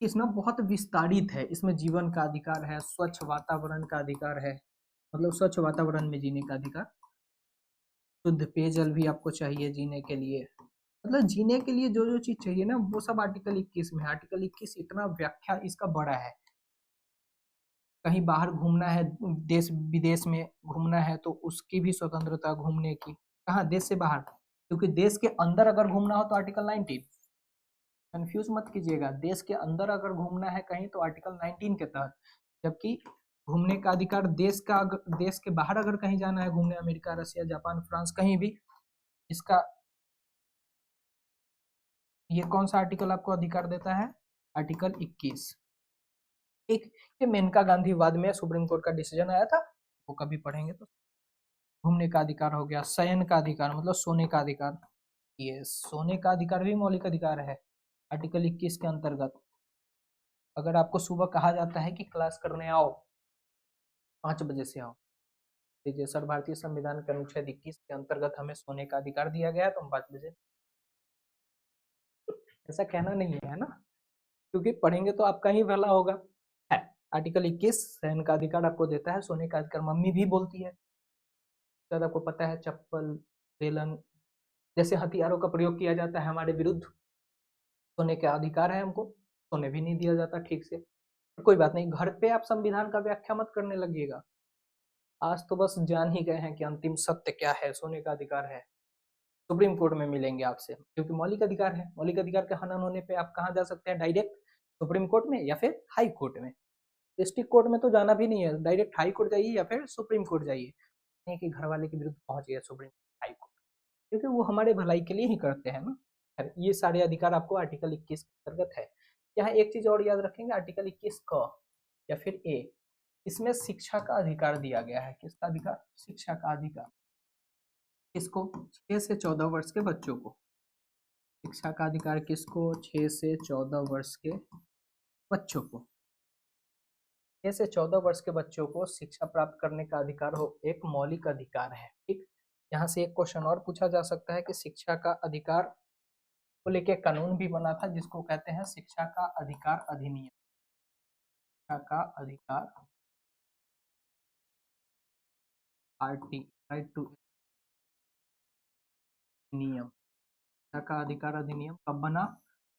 इस ना बहुत विस्तारित है, इसमें जीवन का अधिकार है, स्वच्छ वातावरण का अधिकार है, मतलब स्वच्छ वातावरण में जीने का अधिकार, शुद्ध पेयजल भी आपको चाहिए जीने के लिए, मतलब जीने के लिए जो जो चीज चाहिए ना, वो सब आर्टिकल 21 में है। आर्टिकल 21 इतना व्याख्या इसका बड़ा है। कहीं बाहर घूमना है, देश विदेश में घूमना है, तो उसकी भी स्वतंत्रता घूमने की। कहाँ? देश से बाहर, क्योंकि देश के अंदर अगर घूमना हो तो आर्टिकल 19, कंफ्यूज मत कीजिएगा। देश के अंदर अगर घूमना है कहीं तो आर्टिकल 19 के तहत, जबकि घूमने का अधिकार देश के बाहर अगर कहीं जाना है घूमने, अमेरिका, रसिया, जापान, फ्रांस, कहीं भी, इसका ये कौन सा आर्टिकल आपको अधिकार देता है? आर्टिकल 21। एक ये मेनका गांधी वाद में सुप्रीम कोर्ट का डिसीजन आया था, वो कभी पढ़ेंगे तो। घूमने का अधिकार हो गया, शयन का अधिकार मतलब सोने का अधिकार, ये सोने का अधिकार भी मौलिक अधिकार है आर्टिकल 21 के अंतर्गत। अगर आपको सुबह कहा जाता है कि क्लास करने आओ, 5 बजे से आओ, लीजिए सर भारतीय संविधान के अनुच्छेद 21 के अंतर्गत हमें सोने का अधिकार दिया गया है, तो हम 5 बजे, ऐसा कहना नहीं है ना। क्योंकि पढ़ेंगे तो आपका ही भला होगा। है आर्टिकल 21 शयन का अधिकार आपको देता है, सोने का अधिकार मम्मी भी बोलती है। शायद आपको पता है चप्पल, बेलन जैसे हथियारों का प्रयोग किया जाता है हमारे विरुद्ध, सोने का अधिकार है हमको, सोने भी नहीं दिया जाता ठीक से। कोई बात नहीं, घर पे आप संविधान का व्याख्या मत करने लगिएगा। आज तो बस जान ही गए हैं कि अंतिम सत्य क्या है, सोने का अधिकार है। सुप्रीम कोर्ट में मिलेंगे आपसे, क्योंकि मौलिक अधिकार है। मौलिक अधिकार के हनन होने पे आप कहाँ जा सकते हैं? डायरेक्ट सुप्रीम कोर्ट में या फिर हाई कोर्ट में। डिस्ट्रिक्ट कोर्ट में तो जाना भी नहीं है, डायरेक्ट हाई कोर्ट जाइए या फिर सुप्रीम कोर्ट जाइए। नहीं कि घर वाले के विरुद्ध पहुंचिए सुप्रीम हाई कोर्ट, क्योंकि वो हमारे भलाई के लिए ही करते हैं ना। ये सारे अधिकार आपको आर्टिकल 21 के अंतर्गत है। यहाँ एक चीज और याद रखेंगे, आर्टिकल 21 क या फिर ए, इसमें शिक्षा का अधिकार दिया गया है। किसका अधिकार? शिक्षा का अधिकार। किसको? 6 से 14 वर्ष के बच्चों को। शिक्षा का अधिकार किसको? 6 से 14 वर्ष के बच्चों को। 6 से 14 वर्ष के बच्चों को शिक्षा प्राप्त करने का अधिकार हो, एक मौलिक अधिकार है। ठीक, यहाँ से एक क्वेश्चन और पूछा जा सकता है कि शिक्षा का अधिकार को लेके कानून भी बना था, जिसको कहते हैं शिक्षा का अधिकार अधिनियम। शिक्षा का अधिकार आरटी, राइट टू नियम। शिक्षा का अधिकार अधिनियम कब बना?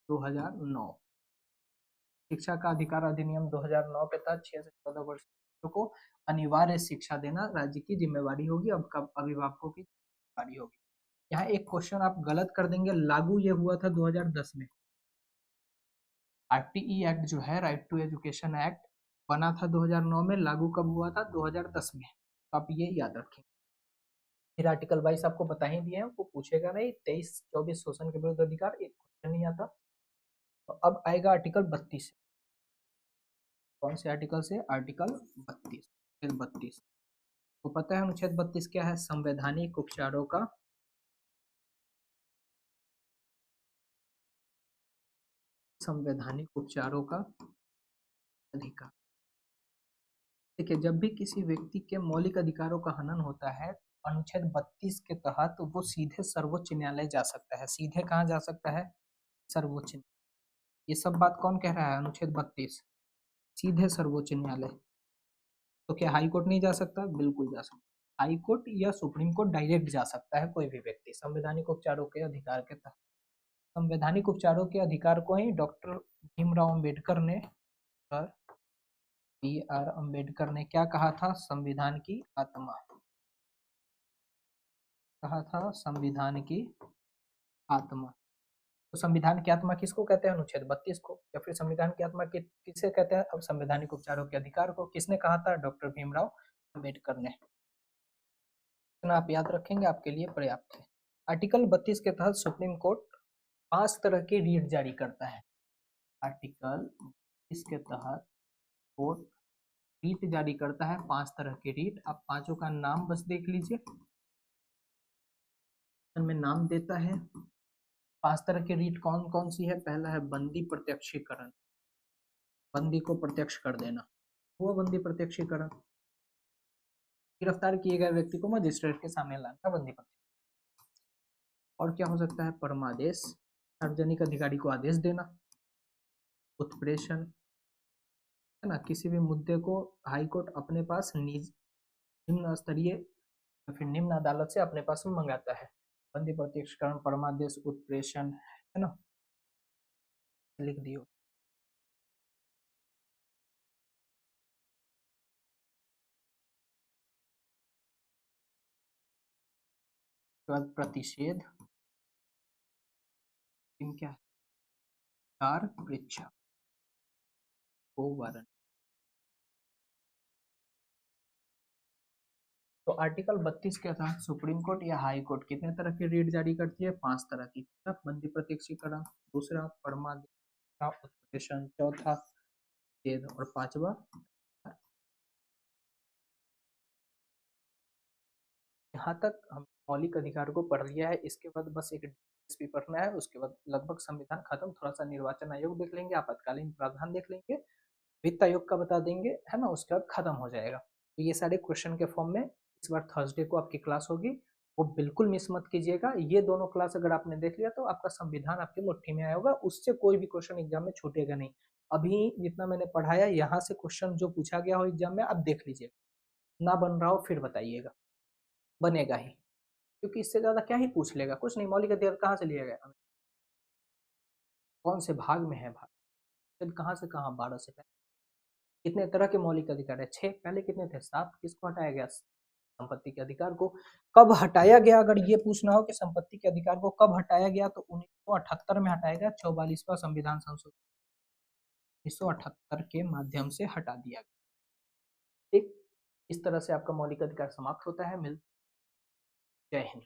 2009। शिक्षा का अधिकार अधिनियम 2009 के तहत 6 से 14 वर्ष के बच्चों को अनिवार्य शिक्षा देना राज्य की जिम्मेवारी होगी, अब कब अभिभावकों की जिम्मेवारी होगी। यहाँ एक क्वेश्चन आप गलत कर देंगे, लागू ये हुआ था 2010 में। आरटीई एक्ट जो है, राइट टू एजुकेशन एक्ट, बना था 2009 में, लागू कब हुआ था? 2010 में। तो आप ये याद रखें। फिर आर्टिकल 22 आपको बता ही दिए हैं, वो पूछेगा नहीं। 23-24 शोषण के विरुद्ध अधिकार, एक क्वेश्चन नहीं आता। तो अब आएगा आर्टिकल 32। कौन से आर्टिकल से? आर्टिकल 32, 32। तो पता है अनुच्छेद 32 क्या है? संवैधानिक उपचारों का संवैधानिक उपचारों का अधिकार। देखिए, जब भी किसी व्यक्ति के मौलिक अधिकारों का हनन होता है, अनुच्छेद 32 के तहत वो सीधे सर्वोच्च न्यायालय जा सकता है। सीधे कहाँ जा सकता है? सर्वोच्च। ये सब बात कौन कह रहा है? अनुच्छेद 32, सीधे सर्वोच्च न्यायालय। तो क्या हाई कोर्ट नहीं जा सकता? बिल्कुल जा सकता। हाई कोर्ट या सुप्रीम कोर्ट डायरेक्ट जा सकता है कोई भी व्यक्ति, संवैधानिक उपचारों के अधिकार के तहत। संवैधानिक उपचारों के अधिकार को ही डॉक्टर भीमराव अंबेडकर ने, BR अम्बेडकर ने क्या कहा था? संविधान की आत्मा कहा था, संविधान की आत्मा। तो संविधान की आत्मा किसको कहते हैं? अनुच्छेद 32 को। या फिर संविधान की आत्मा किसे कहते हैं? अब संवैधानिक उपचारों के अधिकार को किसने कहा था? डॉक्टर भीमराव अम्बेडकर ने। इतना आप याद रखेंगे, आपके लिए पर्याप्त है। आर्टिकल 32 के तहत सुप्रीम कोर्ट 5 तरह के रीट जारी करता है। आर्टिकल 32 के तहत कोर्ट रीट जारी करता है, 5 तरह के रीट। आप पांचों का नाम बस देख लीजिए, में नाम देता है। 5 तरह की रीट कौन कौन सी है? पहला है बंदी प्रत्यक्षीकरण, बंदी को प्रत्यक्ष कर देना, वो बंदी प्रत्यक्षीकरण। गिरफ्तार किए गए व्यक्ति को मजिस्ट्रेट के सामने लाने का बंदी प्रत्यक्ष। और क्या हो सकता है? परमादेश, सार्वजनिक अधिकारी को आदेश देना। उत्प्रेषण है ना, किसी भी मुद्दे को हाई कोर्ट अपने पास निम्न स्तरीय या फिर निम्न अदालत से अपने पास में मंगाता है। बंदी प्रत्यक्षीकरण, परमादेश, उत्प्रेषण, है ना, लिख दियो। प्रतिषेध, क्या है? कार परीक्षा को वारंट। तो आर्टिकल 32 के तहत सुप्रीम कोर्ट या हाई कोर्ट कितने तरह की रीट जारी करती है? 5 तरह की। बंदी प्रत्यक्षीकरण, दूसरा परमादेश, उत्प्रेषण, चौथा छेद और पांचवा। यहाँ तक हम मौलिक अधिकार को पढ़ लिया है। इसके बाद बस एक भी पढ़ना है, उसके बाद लगभग संविधान खत्म। थोड़ा सा निर्वाचन आयोग देख लेंगे, आपातकालीन प्रावधान देख लेंगे, वित्त आयोग का बता देंगे, है ना, उसके बाद खत्म हो जाएगा। तो ये सारे क्वेश्चन के फॉर्म में इस बार थर्सडे को आपकी क्लास होगी। वो बिल्कुल मिस मत कीजिएगा। ये दोनों क्लास अगर आपने देख लिया तो आपका संविधान आपकी मुट्ठी में आया होगा, उससे कोई भी क्वेश्चन एग्जाम में छूटेगा नहीं। अभी जितना मैंने पढ़ाया यहाँ से क्वेश्चन जो पूछा गया हो एग्जाम में आप देख लीजिएगा, ना बन रहा हो फिर बताइएगा, बनेगा ही, क्योंकि इससे ज्यादा क्या ही पूछ लेगा, कुछ नहीं। मौलिक अधिकार कहाँ से लिया गया, कौन से भाग में है भाग, कहाँ से कहाँ, 12 से पहले कितने तरह के मौलिक अधिकार है, 6, पहले कितने थे, 7, किसको हटाया गया, संपत्ति के अधिकार को। कब हटाया गया, अगर ये पूछना हो कि संपत्ति के अधिकार को कब हटाया गया, तो 1978 में हटाया गया, 44वां संविधान संशोधन 1978 के माध्यम से हटा दिया गया। ठीक, इस तरह से आपका मौलिक अधिकार समाप्त होता है। जय हिंद।